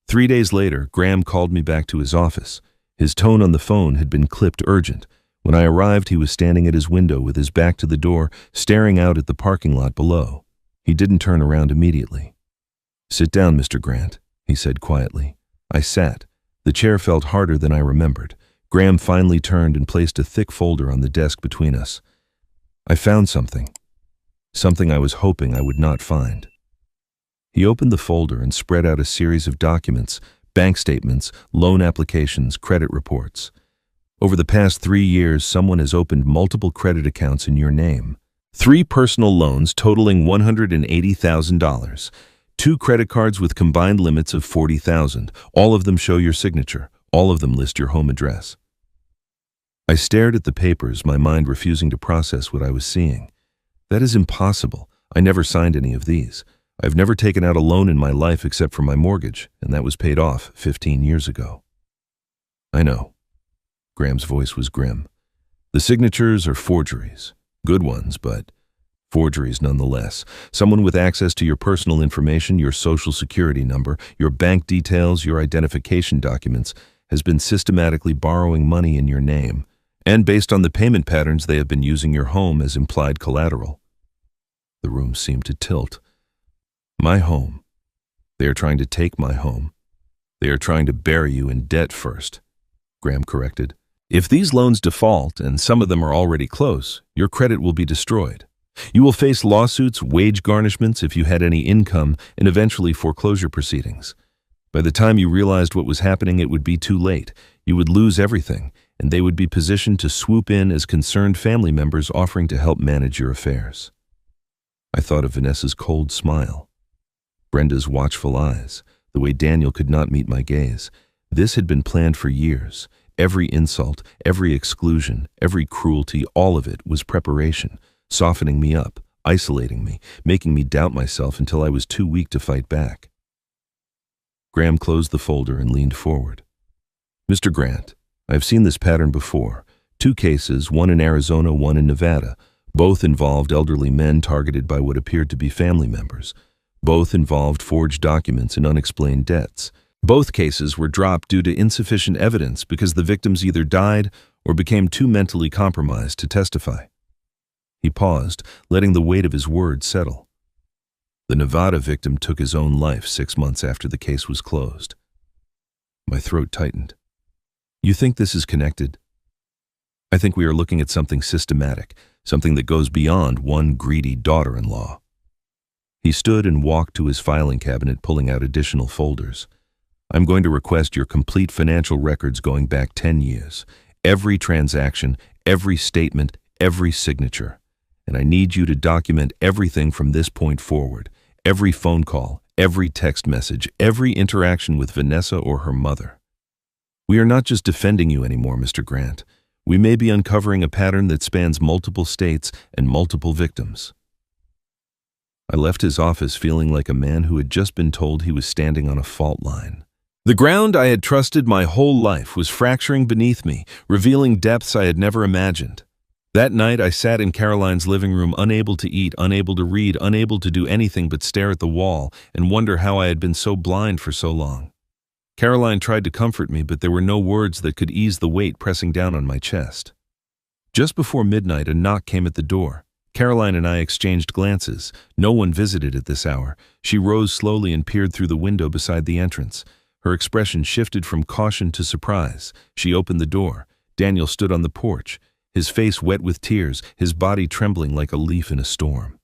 3 days later, Graham called me back to his office. His tone on the phone had been clipped urgent. When I arrived, he was standing at his window with his back to the door, staring out at the parking lot below. He didn't turn around immediately. "Sit down, Mr. Grant," he said quietly. I sat. The chair felt harder than I remembered. Graham finally turned and placed a thick folder on the desk between us. "I found something. Something I was hoping I would not find." He opened the folder and spread out a series of documents, bank statements, loan applications, credit reports. Over the past 3 years, someone has opened multiple credit accounts in your name. 3 personal loans totaling $180,000. 2 credit cards with combined limits of $40,000. All of them show your signature. All of them list your home address. I stared at the papers, my mind refusing to process what I was seeing. That is impossible. I never signed any of these. I've never taken out a loan in my life except for my mortgage, and that was paid off 15 years ago. I know. Graham's voice was grim. The signatures are forgeries. Good ones, but forgeries nonetheless. Someone with access to your personal information, your social security number, your bank details, your identification documents, has been systematically borrowing money in your name, and based on the payment patterns, they have been using your home as implied collateral. The room seemed to tilt. My home. They are trying to take my home. They are trying to bury you in debt first, Graham corrected. If these loans default, and some of them are already close, your credit will be destroyed. You will face lawsuits, wage garnishments if you had any income, and eventually foreclosure proceedings. By the time you realized what was happening, it would be too late. You would lose everything, and they would be positioned to swoop in as concerned family members offering to help manage your affairs. I thought of Vanessa's cold smile, Brenda's watchful eyes, the way Daniel could not meet my gaze. This had been planned for years. Every insult, every exclusion, every cruelty, all of it was preparation, softening me up, isolating me, making me doubt myself until I was too weak to fight back. Graham closed the folder and leaned forward. "Mr. Grant, I've seen this pattern before. 2 cases, one in Arizona, one in Nevada. Both involved elderly men targeted by what appeared to be family members. Both involved forged documents and unexplained debts. Both cases were dropped due to insufficient evidence because the victims either died or became too mentally compromised to testify." He paused, letting the weight of his words settle. The Nevada victim took his own life 6 months after the case was closed. My throat tightened. "You think this is connected?" "I think we are looking at something systematic, something that goes beyond one greedy daughter-in-law." He stood and walked to his filing cabinet, pulling out additional folders. "I'm going to request your complete financial records going back 10 years. Every transaction, every statement, every signature. And I need you to document everything from this point forward. Every phone call, every text message, every interaction with Vanessa or her mother. We are not just defending you anymore, Mr. Grant. We may be uncovering a pattern that spans multiple states and multiple victims." I left his office feeling like a man who had just been told he was standing on a fault line. The ground I had trusted my whole life was fracturing beneath me, revealing depths I had never imagined. That night, I sat in Caroline's living room, unable to eat, unable to read, unable to do anything but stare at the wall and wonder how I had been so blind for so long. Caroline tried to comfort me, but there were no words that could ease the weight pressing down on my chest. Just before midnight, a knock came at the door. Caroline and I exchanged glances. No one visited at this hour. She rose slowly and peered through the window beside the entrance. Her expression shifted from caution to surprise. She opened the door. Daniel stood on the porch, his face wet with tears, his body trembling like a leaf in a storm.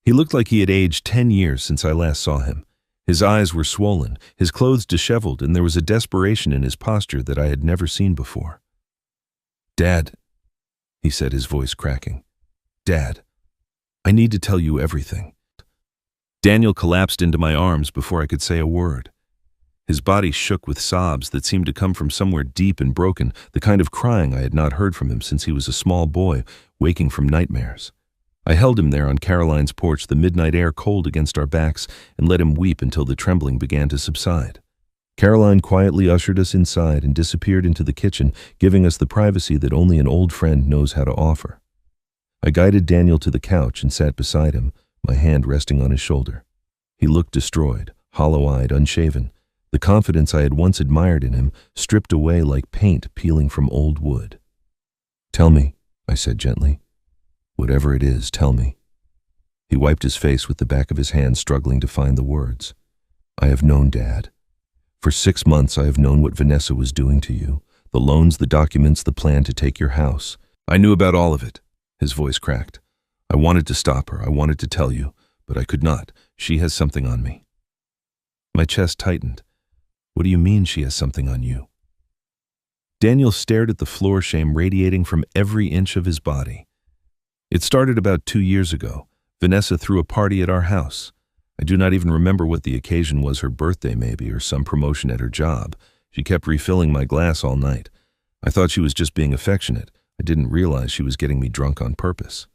He looked like he had aged 10 years since I last saw him. His eyes were swollen, his clothes disheveled, and there was a desperation in his posture that I had never seen before. "Dad," he said, his voice cracking. "Dad, I need to tell you everything." Daniel collapsed into my arms before I could say a word. His body shook with sobs that seemed to come from somewhere deep and broken, the kind of crying I had not heard from him since he was a small boy, waking from nightmares. I held him there on Caroline's porch, the midnight air cold against our backs, and let him weep until the trembling began to subside. Caroline quietly ushered us inside and disappeared into the kitchen, giving us the privacy that only an old friend knows how to offer. I guided Daniel to the couch and sat beside him, my hand resting on his shoulder. He looked destroyed, hollow-eyed, unshaven. The confidence I had once admired in him stripped away like paint peeling from old wood. "Tell me," I said gently. "Whatever it is, tell me." He wiped his face with the back of his hand, struggling to find the words. "I have known, Dad. For 6 months I have known what Vanessa was doing to you. The loans, the documents, the plan to take your house. I knew about all of it." His voice cracked. "I wanted to stop her. I wanted to tell you, but I could not. She has something on me." My chest tightened. "What do you mean she has something on you?" Daniel stared at the floor, shame radiating from every inch of his body. "It started about 2 years ago. Vanessa threw a party at our house. I do not even remember what the occasion was, her birthday maybe, or some promotion at her job. She kept refilling my glass all night. I thought she was just being affectionate. I didn't realize she was getting me drunk on purpose."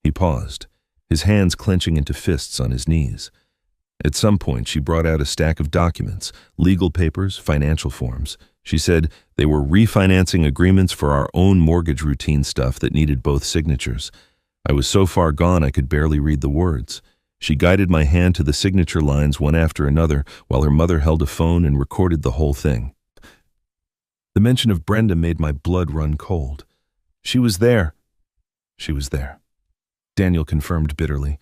He paused, his hands clenching into fists on his knees. At some point, she brought out a stack of documents, legal papers, financial forms. She said they were refinancing agreements for our own mortgage routine stuff that needed both signatures. I was so far gone I could barely read the words. She guided my hand to the signature lines one after another while her mother held a phone and recorded the whole thing. The mention of Brenda made my blood run cold. "She was there." "She was there," Daniel confirmed bitterly,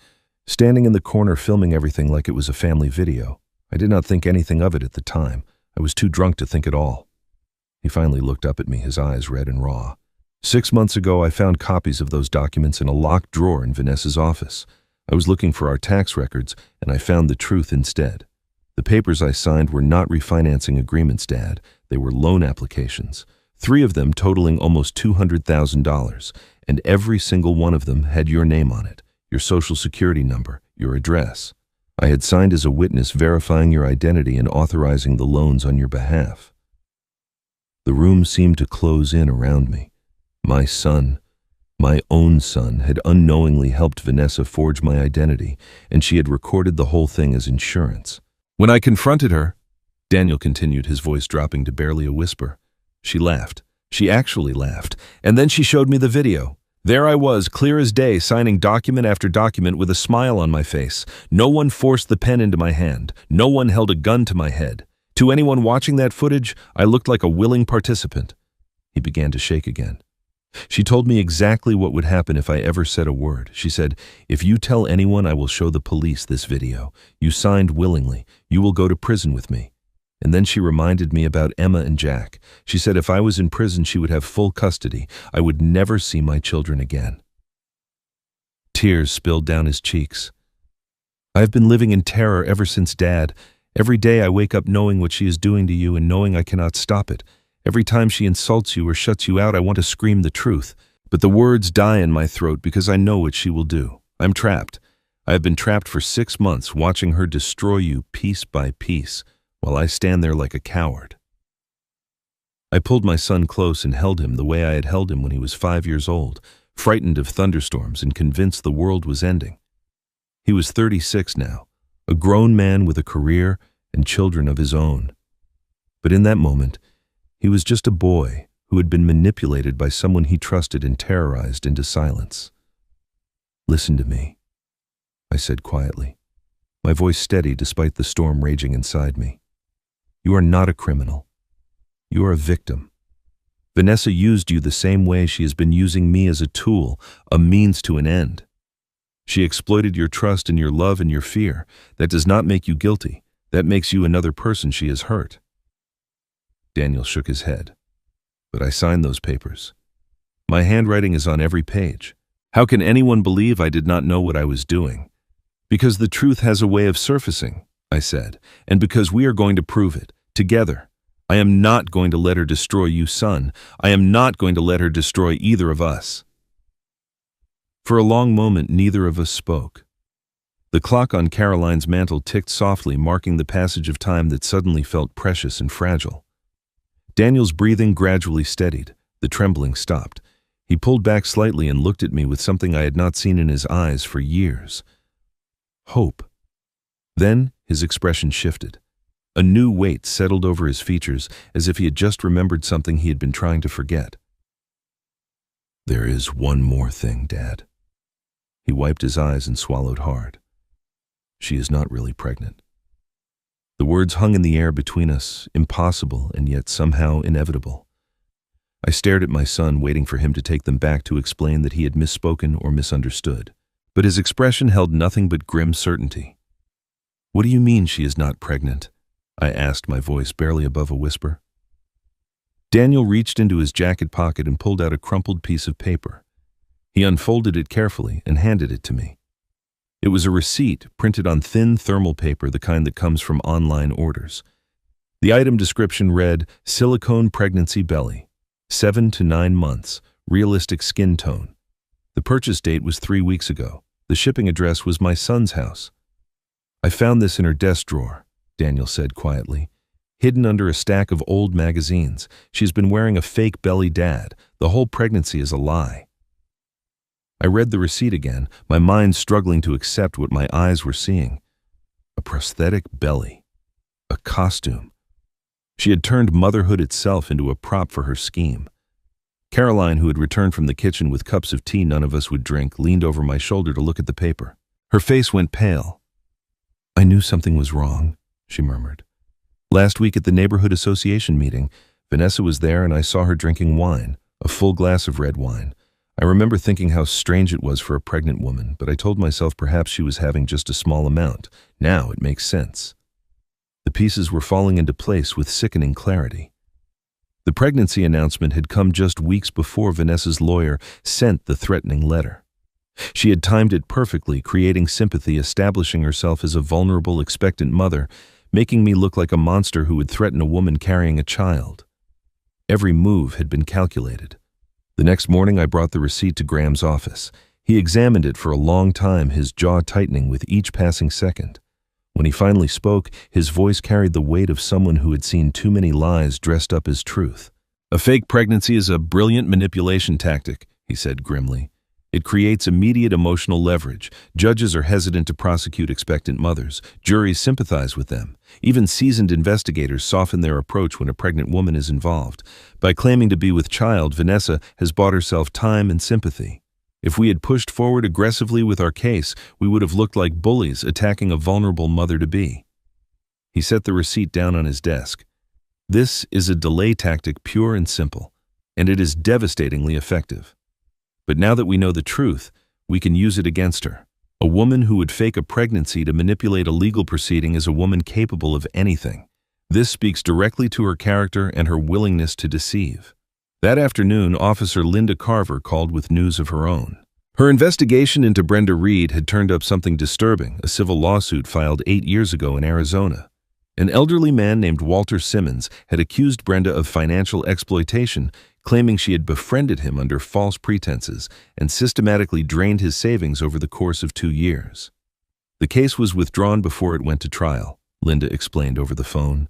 standing in the corner filming everything like it was a family video. I did not think anything of it at the time. I was too drunk to think at all. He finally looked up at me, his eyes red and raw. "6 months ago, I found copies of those documents in a locked drawer in Vanessa's office. I was looking for our tax records, and I found the truth instead. The papers I signed were not refinancing agreements, Dad. They were loan applications, 3 of them totaling almost $200,000, and every single one of them had your name on it, your social security number, your address. I had signed as a witness verifying your identity and authorizing the loans on your behalf." The room seemed to close in around me. My son, my own son, had unknowingly helped Vanessa forge my identity, and she had recorded the whole thing as insurance. "When I confronted her," Daniel continued, his voice dropping to barely a whisper, "she laughed. She actually laughed. And then she showed me the video. There I was, clear as day, signing document after document with a smile on my face. No one forced the pen into my hand. No one held a gun to my head. To anyone watching that footage, I looked like a willing participant." He began to shake again. "She told me exactly what would happen if I ever said a word. She said, 'If you tell anyone, I will show the police this video. You signed willingly. You will go to prison with me.' And then she reminded me about Emma and Jack. She said if I was in prison, she would have full custody. I would never see my children again." Tears spilled down his cheeks. "I have been living in terror ever since, Dad. Every day I wake up knowing what she is doing to you and knowing I cannot stop it. Every time she insults you or shuts you out, I want to scream the truth. But the words die in my throat because I know what she will do. I'm trapped. I have been trapped for 6 months, watching her destroy you piece by piece, while I stand there like a coward." I pulled my son close and held him the way I had held him when he was 5 years old, frightened of thunderstorms and convinced the world was ending. He was 36 now, a grown man with a career and children of his own. But in that moment, he was just a boy who had been manipulated by someone he trusted and terrorized into silence. "Listen to me," I said quietly, my voice steady despite the storm raging inside me. "You are not a criminal. You are a victim. Vanessa used you the same way she has been using me as a tool, a means to an end. She exploited your trust and your love and your fear. That does not make you guilty. That makes you another person she has hurt." Daniel shook his head. "But I signed those papers. My handwriting is on every page. How can anyone believe I did not know what I was doing? Because the truth has a way of surfacing," I said, "and because we are going to prove it, together. I am not going to let her destroy you, son. I am not going to let her destroy either of us." For a long moment, neither of us spoke. The clock on Caroline's mantel ticked softly, marking the passage of time that suddenly felt precious and fragile. Daniel's breathing gradually steadied. The trembling stopped. He pulled back slightly and looked at me with something I had not seen in his eyes for years. Hope. Then his expression shifted. A new weight settled over his features, as if he had just remembered something he had been trying to forget. "There is one more thing, Dad." He wiped his eyes and swallowed hard. "She is not really pregnant." The words hung in the air between us, impossible and yet somehow inevitable. I stared at my son, waiting for him to take them back to explain that he had misspoken or misunderstood. But his expression held nothing but grim certainty. "What do you mean she is not pregnant?" I asked, my voice barely above a whisper. Daniel reached into his jacket pocket and pulled out a crumpled piece of paper. He unfolded it carefully and handed it to me. It was a receipt printed on thin thermal paper, the kind that comes from online orders. The item description read, "Silicone pregnancy belly, 7 to 9 months, realistic skin tone." The purchase date was 3 weeks ago. The shipping address was my son's house. "I found this in her desk drawer," Daniel said quietly, "hidden under a stack of old magazines. She's been wearing a fake belly, Dad. The whole pregnancy is a lie." I read the receipt again, my mind struggling to accept what my eyes were seeing. A prosthetic belly. A costume. She had turned motherhood itself into a prop for her scheme. Caroline, who had returned from the kitchen with cups of tea none of us would drink, leaned over my shoulder to look at the paper. Her face went pale. "I knew something was wrong," she murmured. "Last week at the neighborhood association meeting, Vanessa was there and I saw her drinking wine, a full glass of red wine. I remember thinking how strange it was for a pregnant woman, but I told myself perhaps she was having just a small amount. Now it makes sense." The pieces were falling into place with sickening clarity. The pregnancy announcement had come just weeks before Vanessa's lawyer sent the threatening letter. She had timed it perfectly, creating sympathy, establishing herself as a vulnerable, expectant mother, making me look like a monster who would threaten a woman carrying a child. Every move had been calculated. The next morning I brought the receipt to Graham's office. He examined it for a long time, his jaw tightening with each passing second. When he finally spoke, his voice carried the weight of someone who had seen too many lies dressed up as truth. "A fake pregnancy is a brilliant manipulation tactic," he said grimly. "It creates immediate emotional leverage. Judges are hesitant to prosecute expectant mothers. Juries sympathize with them. Even seasoned investigators soften their approach when a pregnant woman is involved. By claiming to be with child, Vanessa has bought herself time and sympathy. If we had pushed forward aggressively with our case, we would have looked like bullies attacking a vulnerable mother-to-be." He set the receipt down on his desk. "This is a delay tactic, pure and simple, and it is devastatingly effective. But now that we know the truth, we can use it against her. A woman who would fake a pregnancy to manipulate a legal proceeding is a woman capable of anything. This speaks directly to her character and her willingness to deceive." That afternoon, Officer Linda Carver called with news of her own. Her investigation into Brenda Reed had turned up something disturbing, a civil lawsuit filed 8 years ago in Arizona. An elderly man named Walter Simmons had accused Brenda of financial exploitation, claiming she had befriended him under false pretenses and systematically drained his savings over the course of 2 years. "The case was withdrawn before it went to trial," Linda explained over the phone.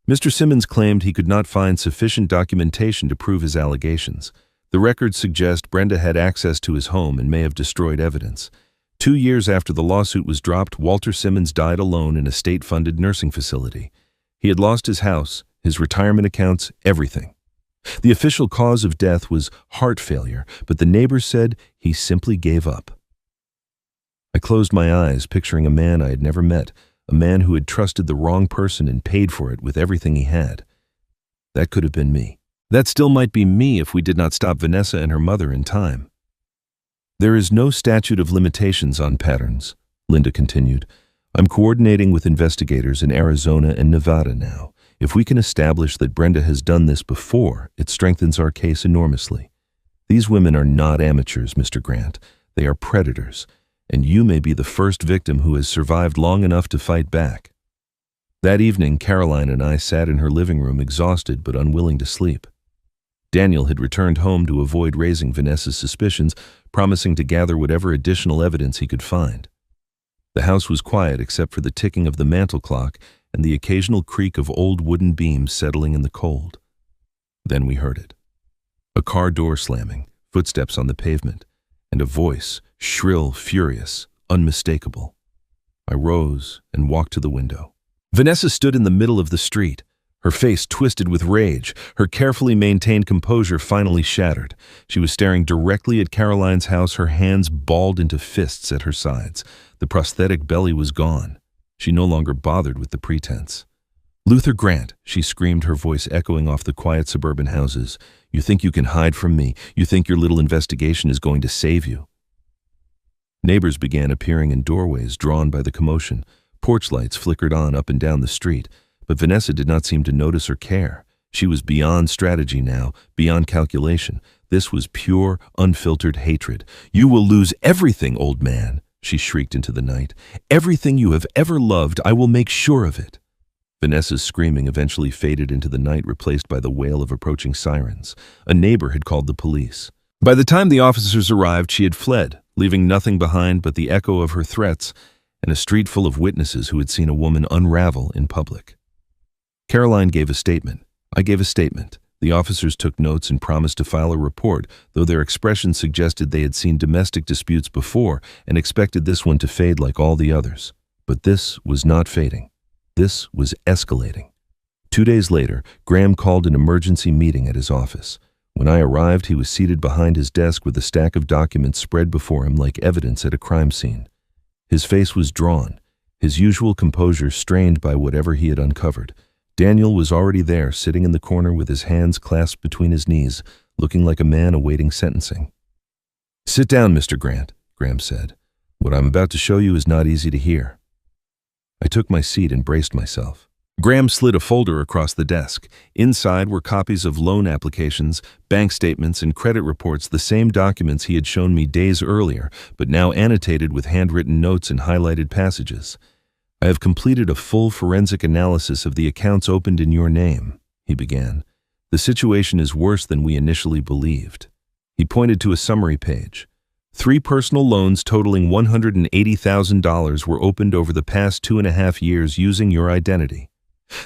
"Mr. Simmons claimed he could not find sufficient documentation to prove his allegations. The records suggest Brenda had access to his home and may have destroyed evidence. 2 years after the lawsuit was dropped, Walter Simmons died alone in a state-funded nursing facility. He had lost his house, his retirement accounts, everything. The official cause of death was heart failure, but the neighbors said he simply gave up." I closed my eyes, picturing a man I had never met, a man who had trusted the wrong person and paid for it with everything he had. That could have been me. That still might be me if we did not stop Vanessa and her mother in time. "There is no statute of limitations on patterns," Linda continued. "I'm coordinating with investigators in Arizona and Nevada now. If we can establish that Brenda has done this before, it strengthens our case enormously. These women are not amateurs, Mr. Grant. They are predators, and you may be the first victim who has survived long enough to fight back." That evening, Caroline and I sat in her living room, exhausted but unwilling to sleep. Daniel had returned home to avoid raising Vanessa's suspicions, promising to gather whatever additional evidence he could find. The house was quiet except for the ticking of the mantel clock and the occasional creak of old wooden beams settling in the cold. Then we heard it. A car door slamming, footsteps on the pavement, and a voice, shrill, furious, unmistakable. I rose and walked to the window. Vanessa stood in the middle of the street, her face twisted with rage, her carefully maintained composure finally shattered. She was staring directly at Caroline's house, her hands balled into fists at her sides. The prosthetic belly was gone. She no longer bothered with the pretense. "Luther Grant," she screamed, her voice echoing off the quiet suburban houses. "You think you can hide from me? You think your little investigation is going to save you?" Neighbors began appearing in doorways drawn by the commotion. Porch lights flickered on up and down the street, but Vanessa did not seem to notice or care. She was beyond strategy now, beyond calculation. This was pure, unfiltered hatred. "You will lose everything, old man," she shrieked into the night. "Everything you have ever loved, I will make sure of it." Vanessa's screaming eventually faded into the night, replaced by the wail of approaching sirens. A neighbor had called the police. By the time the officers arrived, she had fled, leaving nothing behind but the echo of her threats and a street full of witnesses who had seen a woman unravel in public. Caroline gave a statement. I gave a statement. The officers took notes and promised to file a report, though their expressions suggested they had seen domestic disputes before and expected this one to fade like all the others. But this was not fading. This was escalating. 2 days later, Graham called an emergency meeting at his office. When I arrived, he was seated behind his desk with a stack of documents spread before him like evidence at a crime scene. His face was drawn, his usual composure strained by whatever he had uncovered. Daniel was already there, sitting in the corner with his hands clasped between his knees, looking like a man awaiting sentencing. "Sit down, Mr. Grant," Graham said. "What I'm about to show you is not easy to hear." I took my seat and braced myself. Graham slid a folder across the desk. Inside were copies of loan applications, bank statements, and credit reports, the same documents he had shown me days earlier, but now annotated with handwritten notes and highlighted passages. "I have completed a full forensic analysis of the accounts opened in your name," he began. "The situation is worse than we initially believed." He pointed to a summary page. 3 personal loans totaling $180,000 were opened over the past 2.5 years using your identity.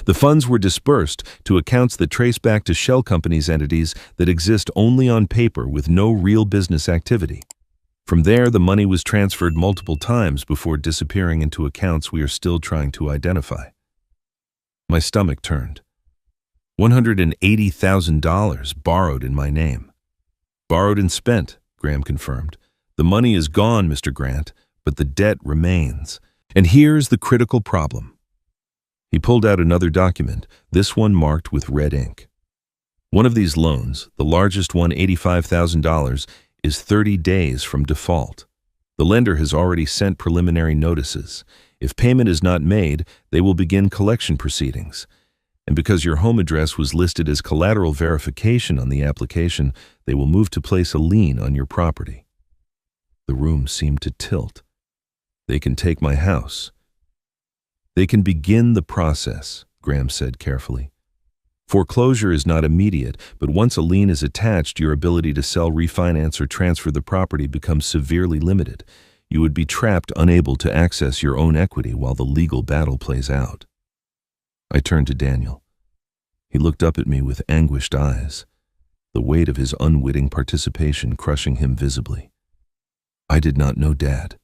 The funds were dispersed to accounts that trace back to shell companies' entities that exist only on paper with no real business activity. From there, the money was transferred multiple times before disappearing into accounts we are still trying to identify. My stomach turned. $180,000 borrowed in my name. "Borrowed and spent," Graham confirmed. "The money is gone, Mr. Grant, but the debt remains. And here's the critical problem." He pulled out another document, this one marked with red ink. One of these loans, the largest one, $85,000, is 30 days from default. The lender has already sent preliminary notices. If payment is not made, they will begin collection proceedings. And because your home address was listed as collateral verification on the application, they will move to place a lien on your property. The room seemed to tilt. "They can take my house." "They can begin the process," Graham said carefully. "Foreclosure is not immediate, but once a lien is attached, your ability to sell, refinance, or transfer the property becomes severely limited. You would be trapped, unable to access your own equity while the legal battle plays out." I turned to Daniel. He looked up at me with anguished eyes, the weight of his unwitting participation crushing him visibly. "I did not know Dad,"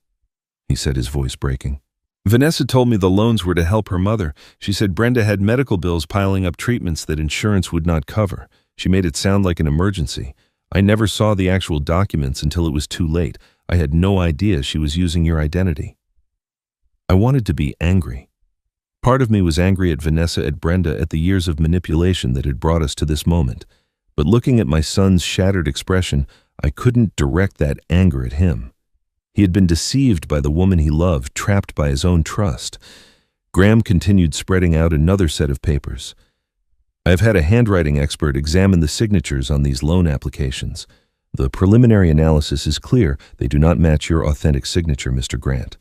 he said, his voice breaking. "Vanessa told me the loans were to help her mother. She said Brenda had medical bills piling up, treatments that insurance would not cover. She made it sound like an emergency. I never saw the actual documents until it was too late. I had no idea she was using your identity." I wanted to be angry. Part of me was angry at Vanessa, at Brenda, at the years of manipulation that had brought us to this moment. But looking at my son's shattered expression, I couldn't direct that anger at him. He had been deceived by the woman he loved, trapped by his own trust. Graham continued, spreading out another set of papers. "I have had a handwriting expert examine the signatures on these loan applications. The preliminary analysis is clear. They do not match your authentic signature, Mr. Grant.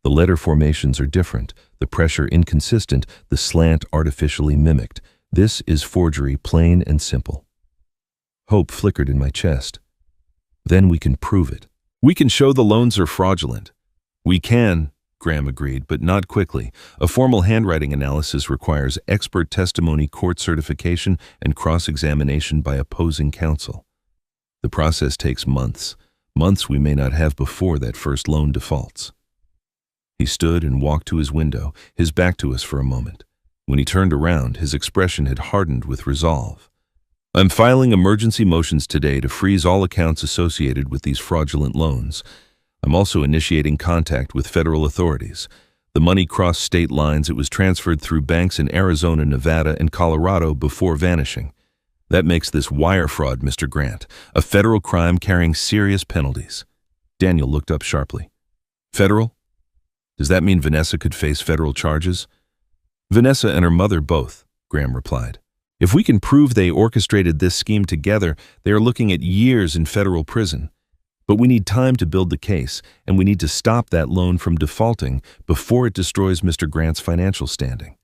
The letter formations are different, the pressure inconsistent, the slant artificially mimicked. This is forgery, plain and simple." Hope flickered in my chest. "Then we can prove it. We can show the loans are fraudulent." "We can," Graham agreed, but not quickly. A formal handwriting analysis requires expert testimony, court certification, and cross-examination by opposing counsel. The process takes months, months we may not have before that first loan defaults. He stood and walked to his window, his back to us for a moment. When he turned around, his expression had hardened with resolve. I'm filing emergency motions today to freeze all accounts associated with these fraudulent loans. I'm also initiating contact with federal authorities. The money crossed state lines. It was transferred through banks in Arizona, Nevada, and Colorado before vanishing. That makes this wire fraud, Mr. Grant, a federal crime carrying serious penalties. Daniel looked up sharply. Federal? Does that mean Vanessa could face federal charges? Vanessa and her mother both, Graham replied. If we can prove they orchestrated this scheme together, they are looking at years in federal prison. But we need time to build the case, and we need to stop that loan from defaulting before it destroys Mr. Grant's financial standing.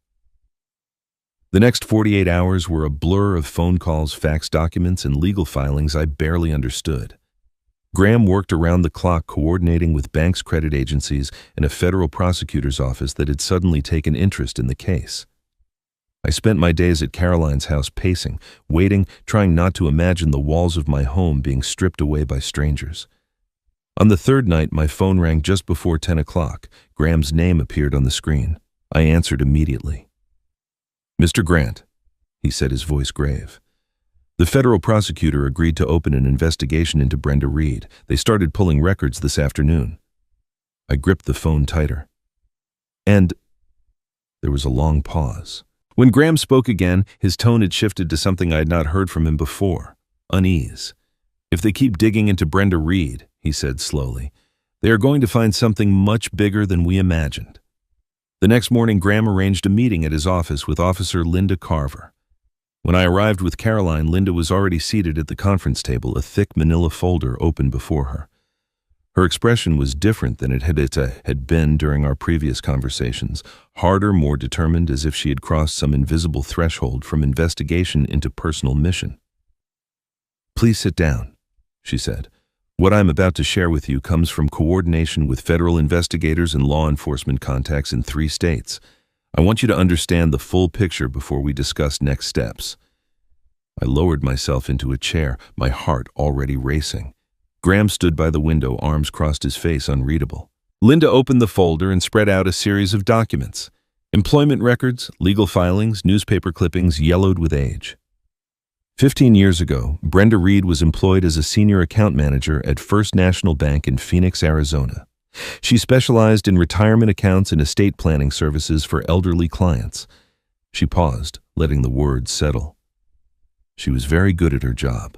The next 48 hours were a blur of phone calls, fax documents, and legal filings I barely understood. Graham worked around the clock coordinating with banks, credit agencies, and a federal prosecutor's office that had suddenly taken interest in the case. I spent my days at Caroline's house pacing, waiting, trying not to imagine the walls of my home being stripped away by strangers. On the third night, my phone rang just before 10 o'clock. Graham's name appeared on the screen. I answered immediately. Mr. Grant, he said, his voice grave. The federal prosecutor agreed to open an investigation into Brenda Reed. They started pulling records this afternoon. I gripped the phone tighter. And there was a long pause. When Graham spoke again, his tone had shifted to something I had not heard from him before, unease. If they keep digging into Brenda Reed, he said slowly, they are going to find something much bigger than we imagined. The next morning, Graham arranged a meeting at his office with Officer Linda Carver. When I arrived with Caroline, Linda was already seated at the conference table, a thick manila folder open before her. Her expression was different than it had been during our previous conversations, harder, more determined, as if she had crossed some invisible threshold from investigation into personal mission. Please sit down, she said. What I'm about to share with you comes from coordination with federal investigators and law enforcement contacts in 3 states. I want you to understand the full picture before we discuss next steps. I lowered myself into a chair, my heart already racing. Graham stood by the window, arms crossed, his face unreadable. Linda opened the folder and spread out a series of documents. Employment records, legal filings, newspaper clippings yellowed with age. 15 years ago, Brenda Reed was employed as a senior account manager at First National Bank in Phoenix, Arizona. She specialized in retirement accounts and estate planning services for elderly clients. She paused, letting the words settle. She was very good at her job.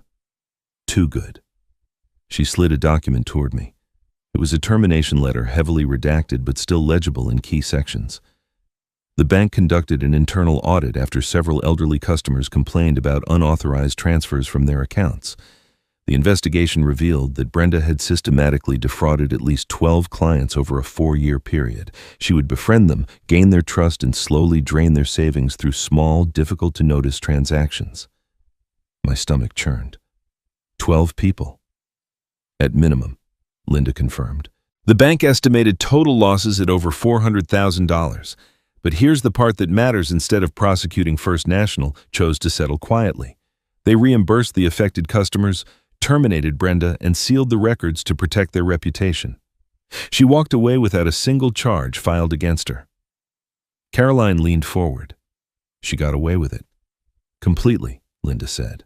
Too good. She slid a document toward me. It was a termination letter, heavily redacted but still legible in key sections. The bank conducted an internal audit after several elderly customers complained about unauthorized transfers from their accounts. The investigation revealed that Brenda had systematically defrauded at least 12 clients over a 4-year period. She would befriend them, gain their trust, and slowly drain their savings through small, difficult-to-notice transactions. My stomach churned. 12 people. At minimum, Linda confirmed. The bank estimated total losses at over $400,000. But here's the part that matters. Instead of prosecuting First National, chose to settle quietly. They reimbursed the affected customers, terminated Brenda, and sealed the records to protect their reputation. She walked away without a single charge filed against her. Caroline leaned forward. She got away with it. Completely, Linda said.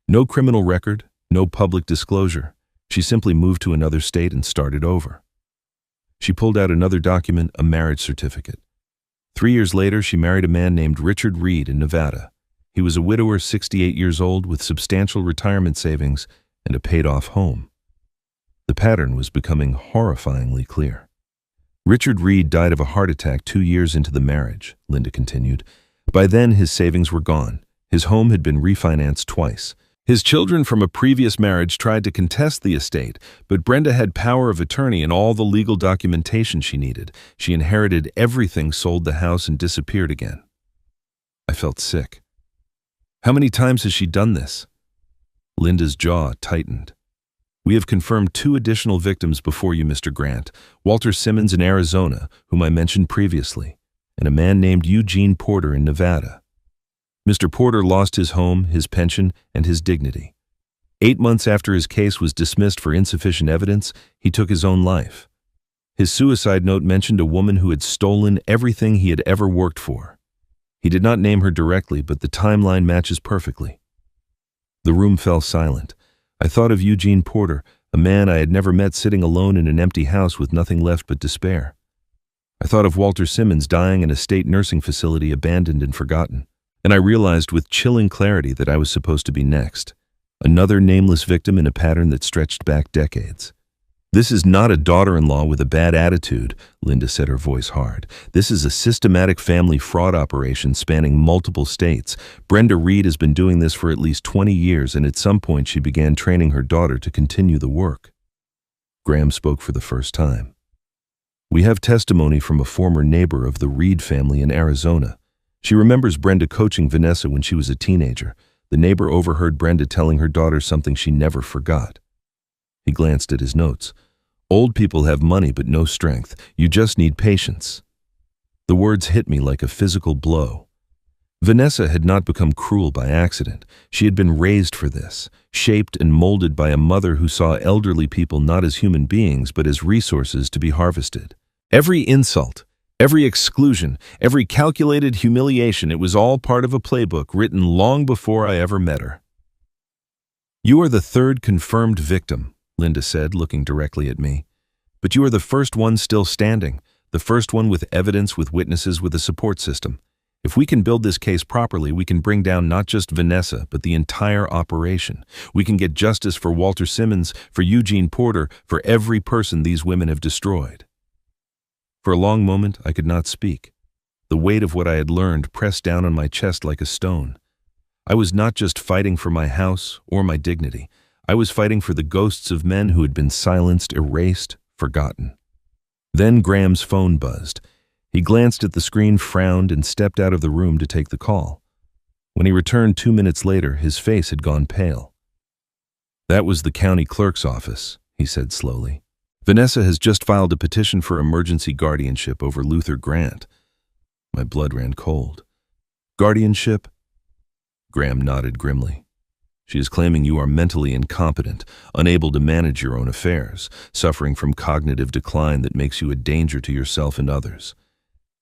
No criminal record, no public disclosure. She simply moved to another state and started over. She pulled out another document, a marriage certificate. 3 years later, she married a man named Richard Reed in Nevada. He was a widower, 68 years old, with substantial retirement savings and a paid-off home. The pattern was becoming horrifyingly clear. Richard Reed died of a heart attack 2 years into the marriage, Linda continued. By then, his savings were gone. His home had been refinanced twice. His children from a previous marriage tried to contest the estate, but Brenda had power of attorney and all the legal documentation she needed. She inherited everything, sold the house, and disappeared again. I felt sick. How many times has she done this? Linda's jaw tightened. We have confirmed 2 additional victims before you, Mr. Grant, Walter Simmons in Arizona, whom I mentioned previously, and a man named Eugene Porter in Nevada. Mr. Porter lost his home, his pension, and his dignity. 8 months after his case was dismissed for insufficient evidence, he took his own life. His suicide note mentioned a woman who had stolen everything he had ever worked for. He did not name her directly, but the timeline matches perfectly. The room fell silent. I thought of Eugene Porter, a man I had never met sitting alone in an empty house with nothing left but despair. I thought of Walter Simmons dying in a state nursing facility, abandoned and forgotten. And I realized with chilling clarity that I was supposed to be next. Another nameless victim in a pattern that stretched back decades. This is not a daughter-in-law with a bad attitude, Linda said, her voice hard. This is a systematic family fraud operation spanning multiple states. Brenda Reed has been doing this for at least 20 years, and at some point she began training her daughter to continue the work. Graham spoke for the first time. We have testimony from a former neighbor of the Reed family in Arizona. She remembers Brenda coaching Vanessa when she was a teenager. The neighbor overheard Brenda telling her daughter something she never forgot. He glanced at his notes. Old people have money but no strength. You just need patience. The words hit me like a physical blow. Vanessa had not become cruel by accident. She had been raised for this, shaped and molded by a mother who saw elderly people not as human beings but as resources to be harvested. Every insult, every exclusion, every calculated humiliation, it was all part of a playbook written long before I ever met her. You are the 3rd confirmed victim, Linda said, looking directly at me. But you are the first one still standing, the first one with evidence, with witnesses, with a support system. If we can build this case properly, we can bring down not just Vanessa, but the entire operation. We can get justice for Walter Simmons, for Eugene Porter, for every person these women have destroyed. For a long moment, I could not speak. The weight of what I had learned pressed down on my chest like a stone. I was not just fighting for my house or my dignity. I was fighting for the ghosts of men who had been silenced, erased, forgotten. Then Graham's phone buzzed. He glanced at the screen, frowned, and stepped out of the room to take the call. When he returned 2 minutes later, his face had gone pale. That was the county clerk's office, he said slowly. Vanessa has just filed a petition for emergency guardianship over Luther Grant. My blood ran cold. Guardianship? Graham nodded grimly. She is claiming you are mentally incompetent, unable to manage your own affairs, suffering from cognitive decline that makes you a danger to yourself and others.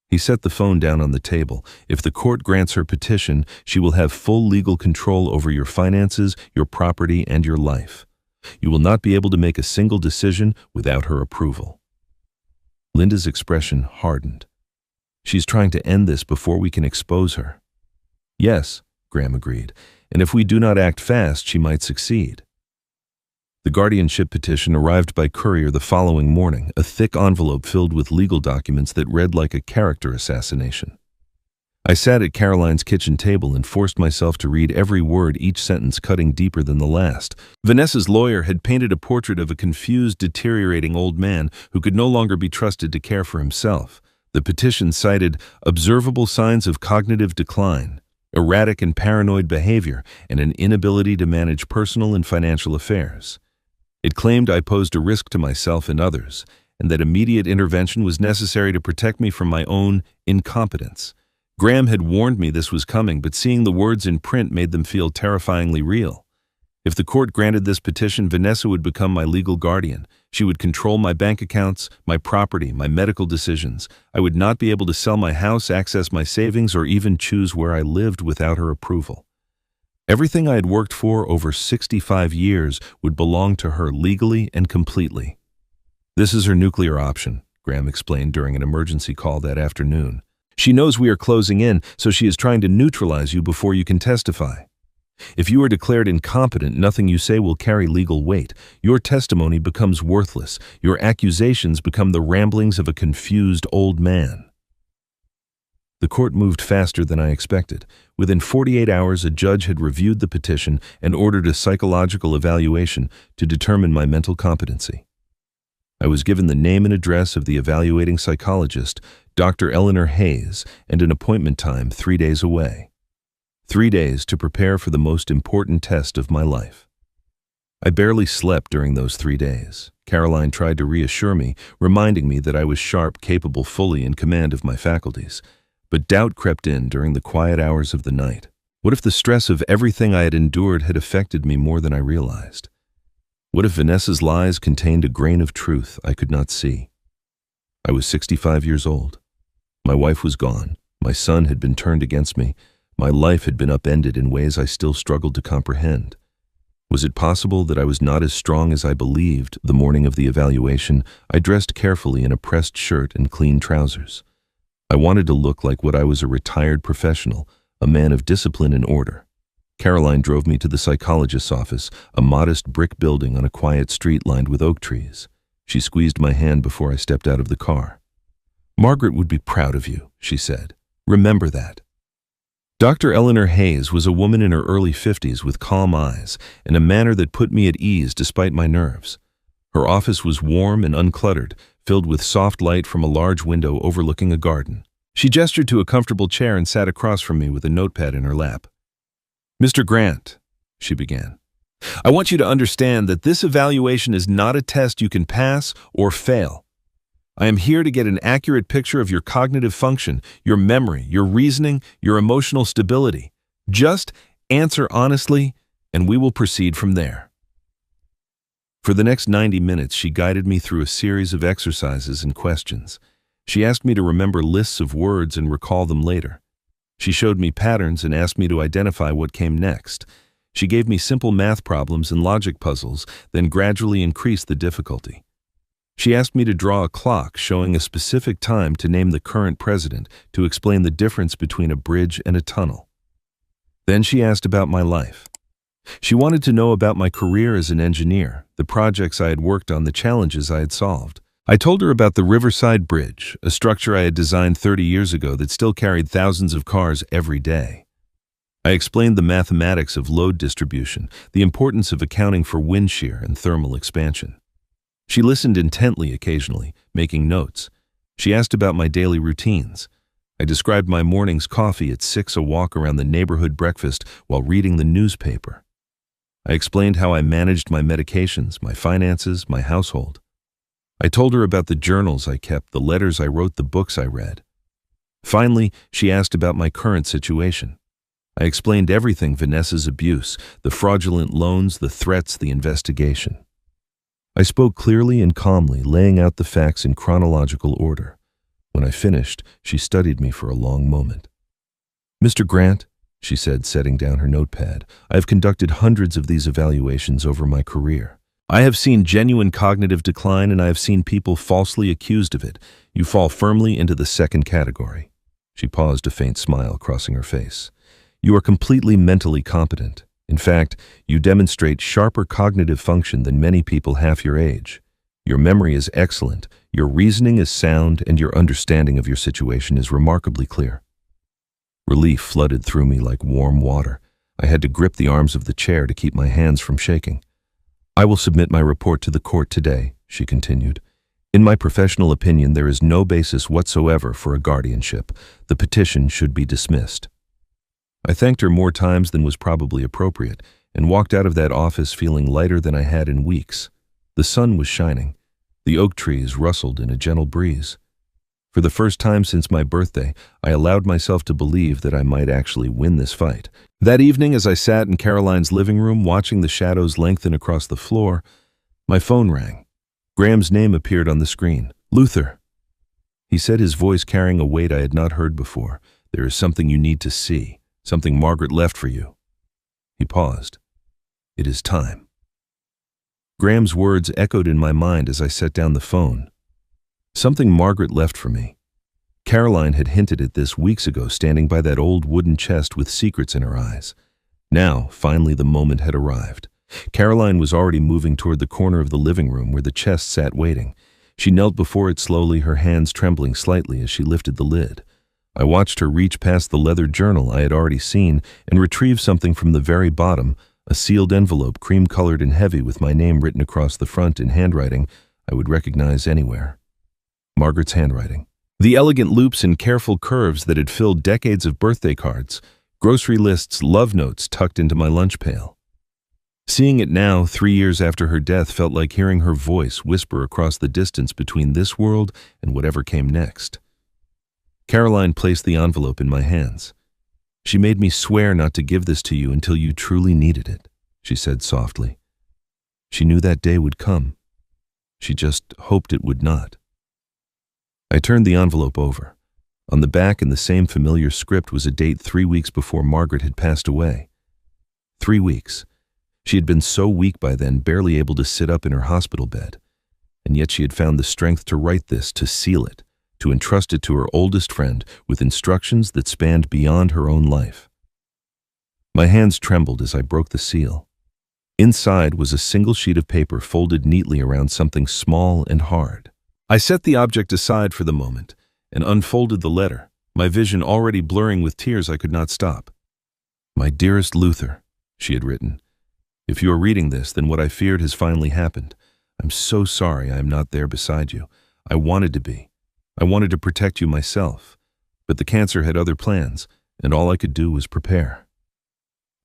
He set the phone down on the table. If the court grants her petition, she will have full legal control over your finances, your property, and your life. You will not be able to make a single decision without her approval. Linda's expression hardened. She's trying to end this before we can expose her. Yes, Graham agreed, and if we do not act fast, she might succeed. The guardianship petition arrived by courier the following morning, a thick envelope filled with legal documents that read like a character assassination. I sat at Caroline's kitchen table and forced myself to read every word, each sentence cutting deeper than the last. Vanessa's lawyer had painted a portrait of a confused, deteriorating old man who could no longer be trusted to care for himself. The petition cited observable signs of cognitive decline, erratic and paranoid behavior, and an inability to manage personal and financial affairs. It claimed I posed a risk to myself and others, and that immediate intervention was necessary to protect me from my own incompetence. Graham had warned me this was coming, but seeing the words in print made them feel terrifyingly real. If the court granted this petition, Vanessa would become my legal guardian. She would control my bank accounts, my property, my medical decisions. I would not be able to sell my house, access my savings, or even choose where I lived without her approval. Everything I had worked for over 65 years would belong to her legally and completely. This is her nuclear option, Graham explained during an emergency call that afternoon. She knows we are closing in, so she is trying to neutralize you before you can testify. If you are declared incompetent, nothing you say will carry legal weight. Your testimony becomes worthless. Your accusations become the ramblings of a confused old man. The court moved faster than I expected. Within 48 hours, a judge had reviewed the petition and ordered a psychological evaluation to determine my mental competency. I was given the name and address of the evaluating psychologist, Dr. Eleanor Hayes, and an appointment time 3 days away. 3 days to prepare for the most important test of my life. I barely slept during those 3 days. Caroline tried to reassure me, reminding me that I was sharp, capable, fully in command of my faculties. But doubt crept in during the quiet hours of the night. What if the stress of everything I had endured had affected me more than I realized? What if Vanessa's lies contained a grain of truth I could not see? I was 65 years old. My wife was gone. My son had been turned against me. My life had been upended in ways I still struggled to comprehend. Was it possible that I was not as strong as I believed? The morning of the evaluation, I dressed carefully in a pressed shirt and clean trousers. I wanted to look like what I was, a retired professional, a man of discipline and order. Caroline drove me to the psychologist's office, a modest brick building on a quiet street lined with oak trees. She squeezed my hand before I stepped out of the car. "Margaret would be proud of you," she said. "Remember that." Dr. Eleanor Hayes was a woman in her early 50s with calm eyes and a manner that put me at ease despite my nerves. Her office was warm and uncluttered, filled with soft light from a large window overlooking a garden. She gestured to a comfortable chair and sat across from me with a notepad in her lap. "Mr. Grant," she began, "I want you to understand that this evaluation is not a test you can pass or fail. I am here to get an accurate picture of your cognitive function, your memory, your reasoning, your emotional stability. Just answer honestly, and we will proceed from there." For the next 90 minutes, she guided me through a series of exercises and questions. She asked me to remember lists of words and recall them later. She showed me patterns and asked me to identify what came next. She gave me simple math problems and logic puzzles, then gradually increased the difficulty. She asked me to draw a clock showing a specific time to name the current president, to explain the difference between a bridge and a tunnel. Then she asked about my life. She wanted to know about my career as an engineer, the projects I had worked on, the challenges I had solved. I told her about the Riverside Bridge, a structure I had designed 30 years ago that still carried thousands of cars every day. I explained the mathematics of load distribution, the importance of accounting for wind shear and thermal expansion. She listened intently occasionally, making notes. She asked about my daily routines. I described my morning's coffee at 6, a walk around the neighborhood breakfast while reading the newspaper. I explained how I managed my medications, my finances, my household. I told her about the journals I kept, the letters I wrote, the books I read. Finally, she asked about my current situation. I explained everything: Vanessa's abuse, the fraudulent loans, the threats, the investigation. I spoke clearly and calmly, laying out the facts in chronological order. When I finished, she studied me for a long moment. "Mr. Grant," she said, setting down her notepad, "I have conducted hundreds of these evaluations over my career. I have seen genuine cognitive decline, and I have seen people falsely accused of it. You fall firmly into the second category." She paused, a faint smile crossing her face. "You are completely mentally competent. In fact, you demonstrate sharper cognitive function than many people half your age. Your memory is excellent, your reasoning is sound, and your understanding of your situation is remarkably clear." Relief flooded through me like warm water. I had to grip the arms of the chair to keep my hands from shaking. "I will submit my report to the court today," she continued. "In my professional opinion, there is no basis whatsoever for a guardianship. The petition should be dismissed." I thanked her more times than was probably appropriate and walked out of that office feeling lighter than I had in weeks. The sun was shining. The oak trees rustled in a gentle breeze. For the first time since my birthday, I allowed myself to believe that I might actually win this fight. That evening, as I sat in Caroline's living room watching the shadows lengthen across the floor, my phone rang. Graham's name appeared on the screen. "Luther," he said, his voice carrying a weight I had not heard before. "There is something you need to see. Something Margaret left for you." He paused. "It is time." Graham's words echoed in my mind as I set down the phone. Something Margaret left for me. Caroline had hinted at this weeks ago, standing by that old wooden chest with secrets in her eyes. Now, finally, the moment had arrived. Caroline was already moving toward the corner of the living room where the chest sat waiting. She knelt before it slowly, her hands trembling slightly as she lifted the lid. I watched her reach past the leather journal I had already seen and retrieve something from the very bottom, a sealed envelope, cream-colored and heavy, with my name written across the front in handwriting I would recognize anywhere. Margaret's handwriting. The elegant loops and careful curves that had filled decades of birthday cards, grocery lists, love notes tucked into my lunch pail. Seeing it now, 3 years after her death, felt like hearing her voice whisper across the distance between this world and whatever came next. Caroline placed the envelope in my hands. "She made me swear not to give this to you until you truly needed it," she said softly. "She knew that day would come. She just hoped it would not." I turned the envelope over. On the back, in the same familiar script, was a date 3 weeks before Margaret had passed away. 3 weeks. She had been so weak by then, barely able to sit up in her hospital bed. And yet she had found the strength to write this, to seal it, to entrust it to her oldest friend with instructions that spanned beyond her own life. My hands trembled as I broke the seal. Inside was a single sheet of paper folded neatly around something small and hard. I set the object aside for the moment and unfolded the letter, my vision already blurring with tears I could not stop. "My dearest Luther," she had written, "if you are reading this, then what I feared has finally happened. I'm so sorry I am not there beside you. I wanted to be. I wanted to protect you myself. But the cancer had other plans, and all I could do was prepare."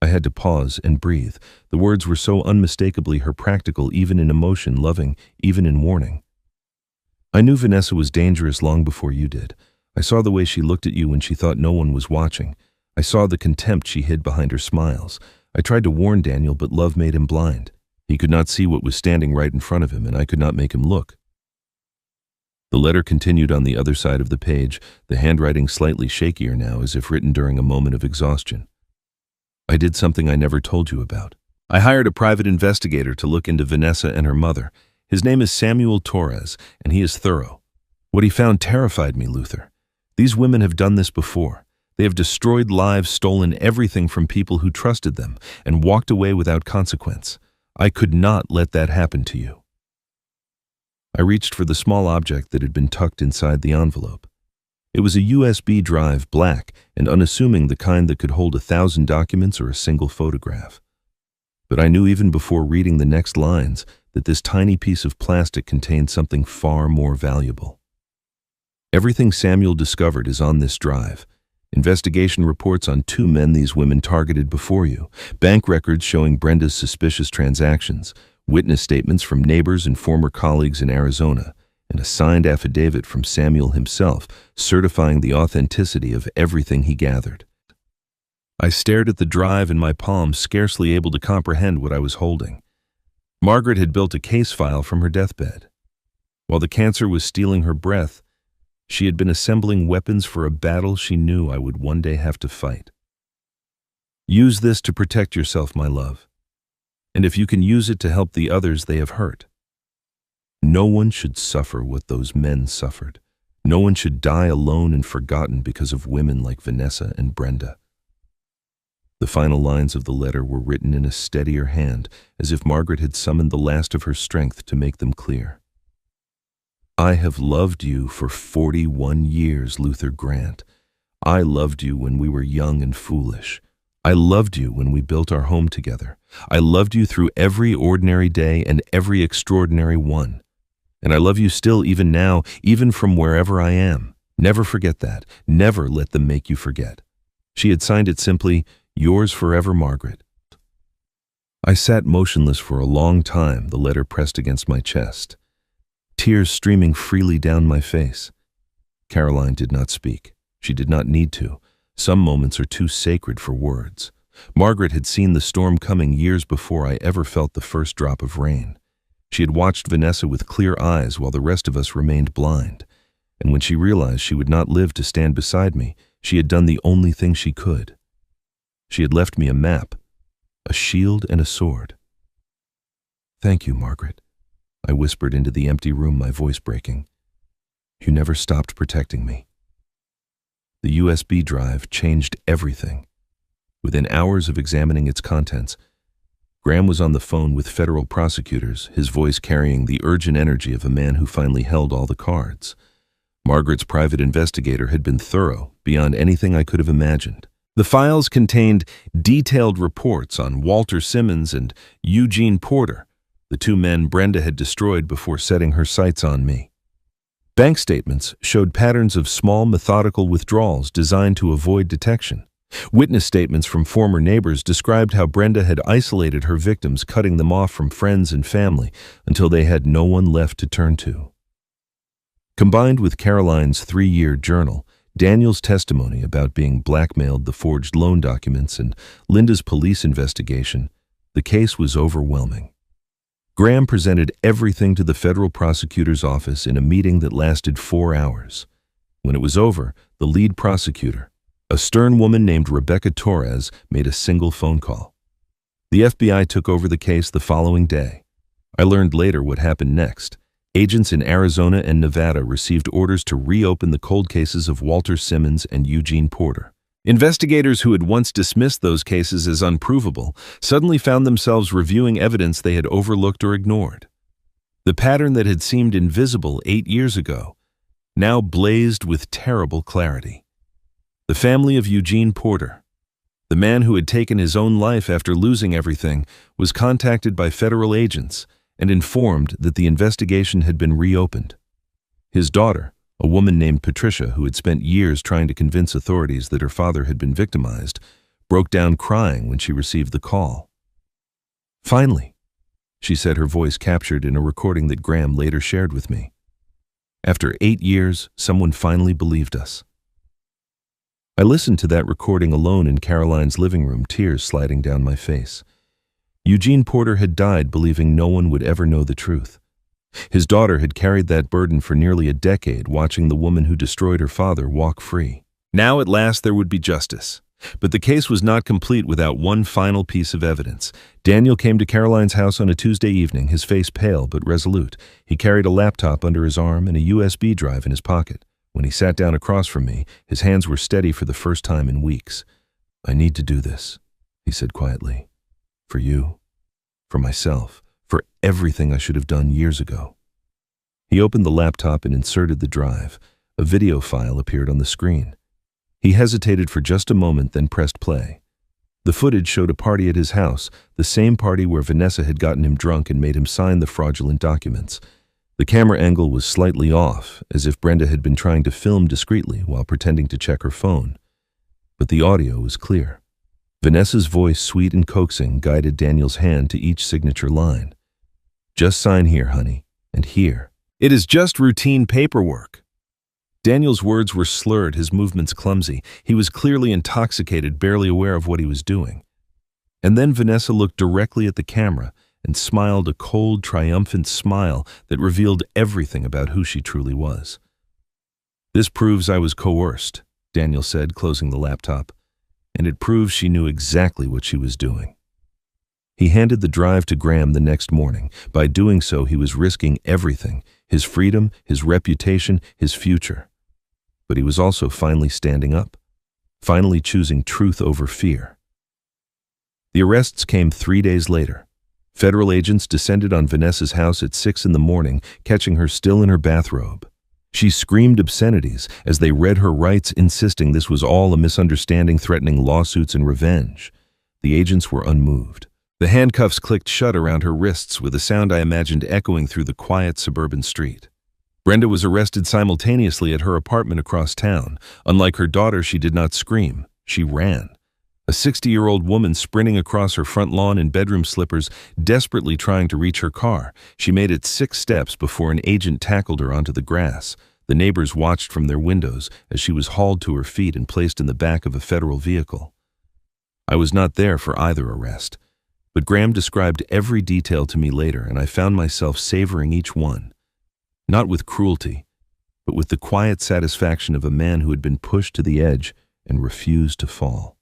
I had to pause and breathe. The words were so unmistakably her practical, even in emotion, loving, even in warning. "I knew Vanessa was dangerous long before you did. I saw the way she looked at you when she thought no one was watching. I saw the contempt she hid behind her smiles. I tried to warn Daniel, but love made him blind. He could not see what was standing right in front of him, and I could not make him look." The letter continued on the other side of the page, the handwriting slightly shakier now, as if written during a moment of exhaustion. "I did something I never told you about. I hired a private investigator to look into Vanessa and her mother. His name is Samuel Torres, and he is thorough. What he found terrified me, Luther. These women have done this before. They have destroyed lives, stolen everything from people who trusted them, and walked away without consequence. I could not let that happen to you." I reached for the small object that had been tucked inside the envelope. It was a USB drive, black and unassuming, the kind that could hold 1,000 documents or a single photograph. But I knew even before reading the next lines that this tiny piece of plastic contained something far more valuable. Everything Samuel discovered is on this drive. Investigation reports on 2 men these women targeted before you, bank records showing Brenda's suspicious transactions, witness statements from neighbors and former colleagues in Arizona, and a signed affidavit from Samuel himself certifying the authenticity of everything he gathered. I stared at the drive in my palm, scarcely able to comprehend what I was holding. Margaret had built a case file from her deathbed. While the cancer was stealing her breath, she had been assembling weapons for a battle she knew I would one day have to fight. "Use this to protect yourself, my love. And if you can use it to help the others they have hurt. No one should suffer what those men suffered. No one should die alone and forgotten because of women like Vanessa and Brenda." The final lines of the letter were written in a steadier hand, as if Margaret had summoned the last of her strength to make them clear. "I have loved you for 41 years, Luther Grant. I loved you when we were young and foolish. I loved you when we built our home together. I loved you through every ordinary day and every extraordinary one. And I love you still, even now, even from wherever I am. Never forget that. Never let them make you forget." She had signed it simply, "Yours forever, Margaret." I sat motionless for a long time, the letter pressed against my chest, tears streaming freely down my face. Caroline did not speak. She did not need to. Some moments are too sacred for words. Margaret had seen the storm coming years before I ever felt the first drop of rain. She had watched Vanessa with clear eyes while the rest of us remained blind. And when she realized she would not live to stand beside me, she had done the only thing she could. She had left me a map, a shield, and a sword. "Thank you, Margaret," I whispered into the empty room, my voice breaking. "You never stopped protecting me." The USB drive changed everything. Within hours of examining its contents, Graham was on the phone with federal prosecutors, his voice carrying the urgent energy of a man who finally held all the cards. Margaret's private investigator had been thorough, beyond anything I could have imagined. The files contained detailed reports on Walter Simmons and Eugene Porter, the 2 men Brenda had destroyed before setting her sights on me. Bank statements showed patterns of small, methodical withdrawals designed to avoid detection. Witness statements from former neighbors described how Brenda had isolated her victims, cutting them off from friends and family until they had no one left to turn to. Combined with Caroline's 3-year journal, Daniel's testimony about being blackmailed, the forged loan documents, and Linda's police investigation, the case was overwhelming. Graham presented everything to the federal prosecutor's office in a meeting that lasted 4 hours. When it was over, the lead prosecutor, a stern woman named Rebecca Torres, made a single phone call. The FBI took over the case the following day. I learned later what happened next. Agents in Arizona and Nevada received orders to reopen the cold cases of Walter Simmons and Eugene Porter. Investigators who had once dismissed those cases as unprovable suddenly found themselves reviewing evidence they had overlooked or ignored. The pattern that had seemed invisible 8 years ago now blazed with terrible clarity. The family of Eugene Porter, the man who had taken his own life after losing everything, was contacted by federal agents and informed that the investigation had been reopened. His daughter, a woman named Patricia who had spent years trying to convince authorities that her father had been victimized, broke down crying when she received the call. "Finally," she said, her voice captured in a recording that Graham later shared with me. "After 8 years, someone finally believed us." I listened to that recording alone in Caroline's living room, tears sliding down my face. Eugene Porter had died believing no one would ever know the truth. His daughter had carried that burden for nearly a decade, watching the woman who destroyed her father walk free. Now at last there would be justice. But the case was not complete without one final piece of evidence. Daniel came to Caroline's house on a Tuesday evening, his face pale but resolute. He carried a laptop under his arm and a USB drive in his pocket. When he sat down across from me, his hands were steady for the first time in weeks. "I need to do this," he said quietly. "For you, for myself, for everything I should have done years ago." He opened the laptop and inserted the drive. A video file appeared on the screen. He hesitated for just a moment, then pressed play. The footage showed a party at his house, the same party where Vanessa had gotten him drunk and made him sign the fraudulent documents. The camera angle was slightly off, as if Brenda had been trying to film discreetly while pretending to check her phone. But the audio was clear. Vanessa's voice, sweet and coaxing, guided Daniel's hand to each signature line. "Just sign here, honey, and here. It is just routine paperwork." Daniel's words were slurred, his movements clumsy. He was clearly intoxicated, barely aware of what he was doing. And then Vanessa looked directly at the camera and smiled a cold, triumphant smile that revealed everything about who she truly was. "This proves I was coerced," Daniel said, closing the laptop. "And it proves she knew exactly what she was doing." He handed the drive to Graham the next morning. By doing so, he was risking everything: his freedom, his reputation, his future. But he was also finally standing up, finally choosing truth over fear. The arrests came 3 days later. Federal agents descended on Vanessa's house at 6 in the morning, catching her still in her bathrobe. She screamed obscenities as they read her rights, insisting this was all a misunderstanding, threatening lawsuits and revenge. The agents were unmoved. The handcuffs clicked shut around her wrists with a sound I imagined echoing through the quiet suburban street. Brenda was arrested simultaneously at her apartment across town. Unlike her daughter, she did not scream. She ran. A 60-year-old woman sprinting across her front lawn in bedroom slippers, desperately trying to reach her car. She made it 6 steps before an agent tackled her onto the grass. The neighbors watched from their windows as she was hauled to her feet and placed in the back of a federal vehicle. I was not there for either arrest, but Graham described every detail to me later, and I found myself savoring each one. Not with cruelty, but with the quiet satisfaction of a man who had been pushed to the edge and refused to fall.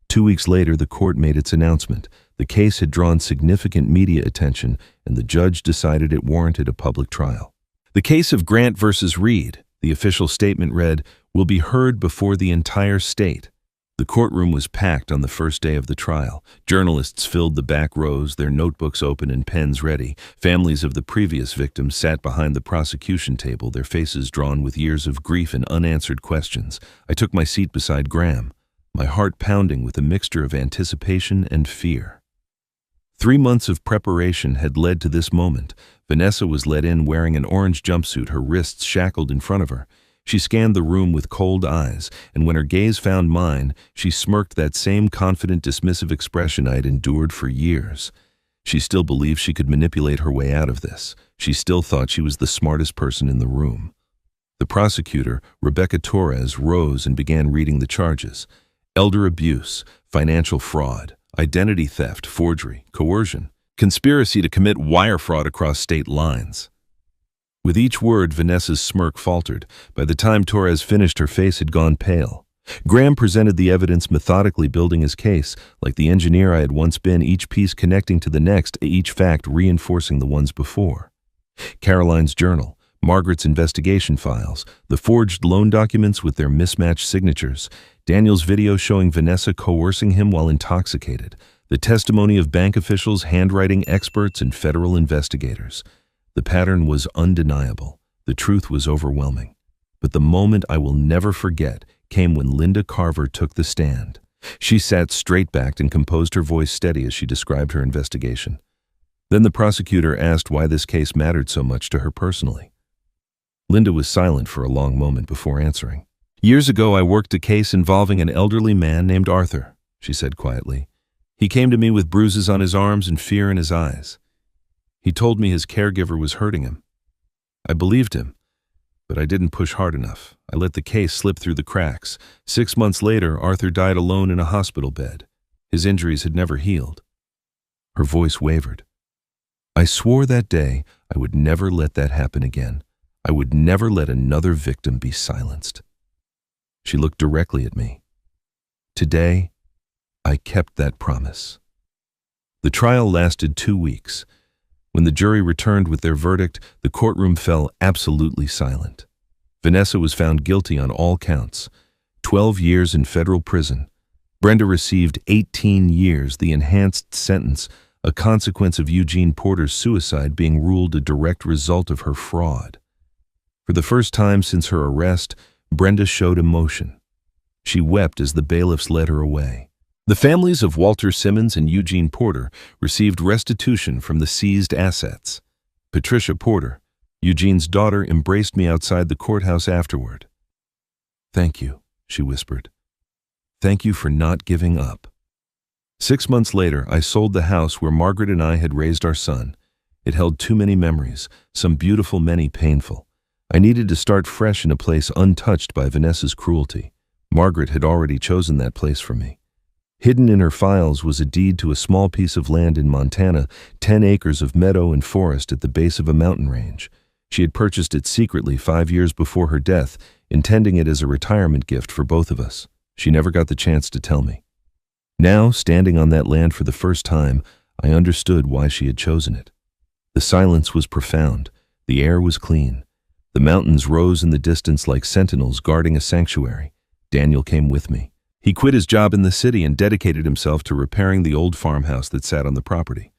2 weeks later, the court made its announcement. The case had drawn significant media attention, and the judge decided it warranted a public trial. The case of Grant versus Reed, the official statement read, will be heard before the entire state. The courtroom was packed on the first day of the trial. Journalists filled the back rows, their notebooks open and pens ready. Families of the previous victims sat behind the prosecution table, their faces drawn with years of grief and unanswered questions. I took my seat beside Graham, my heart pounding with a mixture of anticipation and fear. 3 months of preparation had led to this moment. Vanessa was led in wearing an orange jumpsuit, her wrists shackled in front of her. She scanned the room with cold eyes, and when her gaze found mine, she smirked that same confident, dismissive expression I had endured for years. She still believed she could manipulate her way out of this. She still thought she was the smartest person in the room. The prosecutor, Rebecca Torres, rose and began reading the charges. Elder abuse, financial fraud, identity theft, forgery, coercion, conspiracy to commit wire fraud across state lines. With each word, Vanessa's smirk faltered. By the time Torres finished, her face had gone pale. Graham presented the evidence, methodically building his case, like the engineer I had once been, each piece connecting to the next, each fact reinforcing the ones before. Caroline's journal, Margaret's investigation files, the forged loan documents with their mismatched signatures, Daniel's video showing Vanessa coercing him while intoxicated, the testimony of bank officials, handwriting experts, and federal investigators. The pattern was undeniable. The truth was overwhelming. But the moment I will never forget came when Linda Carver took the stand. She sat straight-backed and composed her voice steady as she described her investigation. Then the prosecutor asked why this case mattered so much to her personally. Linda was silent for a long moment before answering. "Years ago, I worked a case involving an elderly man named Arthur," she said quietly. "He came to me with bruises on his arms and fear in his eyes. He told me his caregiver was hurting him. I believed him, but I didn't push hard enough. I let the case slip through the cracks. 6 months later, Arthur died alone in a hospital bed. His injuries had never healed." Her voice wavered. "I swore that day I would never let that happen again. I would never let another victim be silenced." She looked directly at me. Today, I kept that promise. The trial lasted 2 weeks. When the jury returned with their verdict, the courtroom fell absolutely silent. Vanessa was found guilty on all counts. 12 years in federal prison. Brenda received 18 years, the enhanced sentence, a consequence of Eugene Porter's suicide being ruled a direct result of her fraud. For the first time since her arrest, Brenda showed emotion. She wept as the bailiffs led her away. The families of Walter Simmons and Eugene Porter received restitution from the seized assets. Patricia Porter, Eugene's daughter, embraced me outside the courthouse afterward. "Thank you," she whispered. "Thank you for not giving up." 6 months later, I sold the house where Margaret and I had raised our son. It held too many memories, some beautiful, many painful. I needed to start fresh in a place untouched by Vanessa's cruelty. Margaret had already chosen that place for me. Hidden in her files was a deed to a small piece of land in Montana, 10 acres of meadow and forest at the base of a mountain range. She had purchased it secretly 5 years before her death, intending it as a retirement gift for both of us. She never got the chance to tell me. Now, standing on that land for the first time, I understood why she had chosen it. The silence was profound. The air was clean. The mountains rose in the distance like sentinels guarding a sanctuary. Daniel came with me. He quit his job in the city and dedicated himself to repairing the old farmhouse that sat on the property.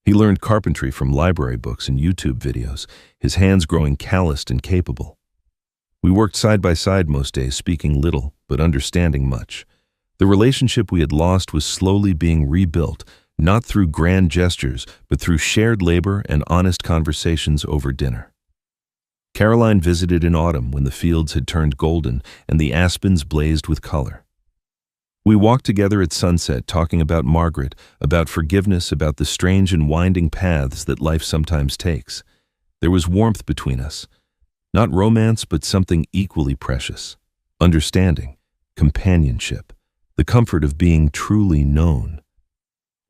He learned carpentry from library books and YouTube videos, his hands growing calloused and capable. We worked side by side most days, speaking little, but understanding much. The relationship we had lost was slowly being rebuilt, not through grand gestures, but through shared labor and honest conversations over dinner. Caroline visited in autumn when the fields had turned golden and the aspens blazed with color. We walked together at sunset, talking about Margaret, about forgiveness, about the strange and winding paths that life sometimes takes. There was warmth between us. Not romance, but something equally precious. Understanding, companionship, the comfort of being truly known.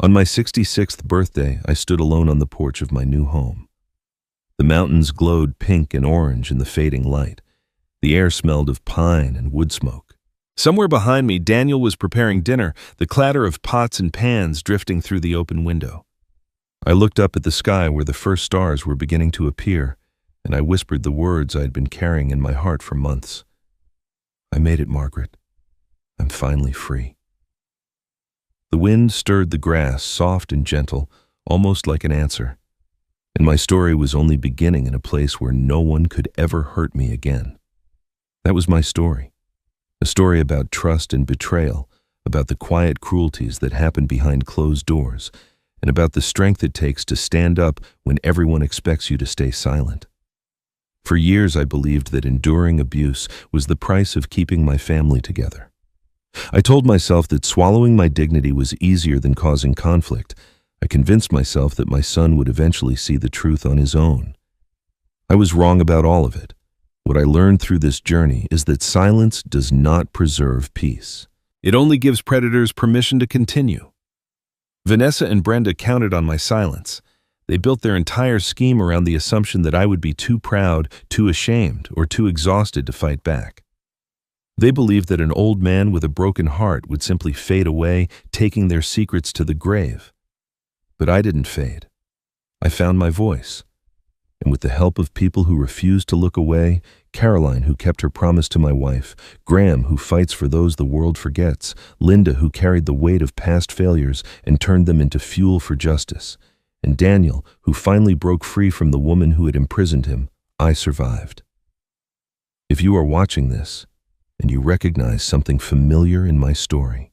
On my 66th birthday, I stood alone on the porch of my new home. The mountains glowed pink and orange in the fading light. The air smelled of pine and wood smoke. Somewhere behind me, Daniel was preparing dinner, the clatter of pots and pans drifting through the open window. I looked up at the sky where the first stars were beginning to appear, and I whispered the words I had been carrying in my heart for months. "I made it, Margaret. I'm finally free." The wind stirred the grass, soft and gentle, almost like an answer. And my story was only beginning in a place where no one could ever hurt me again. That was my story. A story about trust and betrayal, about the quiet cruelties that happen behind closed doors, and about the strength it takes to stand up when everyone expects you to stay silent. For years, I believed that enduring abuse was the price of keeping my family together. I told myself that swallowing my dignity was easier than causing conflict. I convinced myself that my son would eventually see the truth on his own. I was wrong about all of it. What I learned through this journey is that silence does not preserve peace. It only gives predators permission to continue. Vanessa and Brenda counted on my silence. They built their entire scheme around the assumption that I would be too proud, too ashamed, or too exhausted to fight back. They believed that an old man with a broken heart would simply fade away, taking their secrets to the grave. But I didn't fade. I found my voice. And with the help of people who refused to look away, Caroline, who kept her promise to my wife, Graham, who fights for those the world forgets, Linda, who carried the weight of past failures and turned them into fuel for justice, and Daniel, who finally broke free from the woman who had imprisoned him, I survived. If you are watching this, and you recognize something familiar in my story,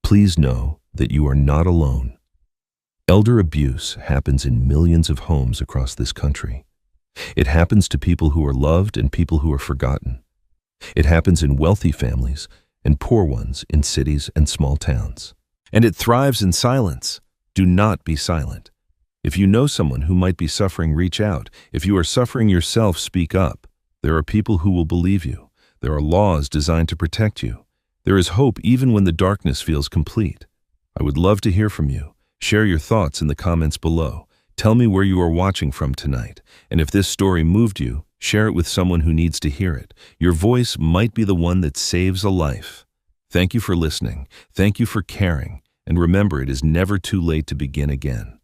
please know that you are not alone. Elder abuse happens in millions of homes across this country. It happens to people who are loved and people who are forgotten. It happens in wealthy families and poor ones in cities and small towns. And it thrives in silence. Do not be silent. If you know someone who might be suffering, reach out. If you are suffering yourself, speak up. There are people who will believe you. There are laws designed to protect you. There is hope even when the darkness feels complete. I would love to hear from you. Share your thoughts in the comments below. Tell me where you are watching from tonight. And if this story moved you, share it with someone who needs to hear it. Your voice might be the one that saves a life. Thank you for listening. Thank you for caring. And remember, it is never too late to begin again.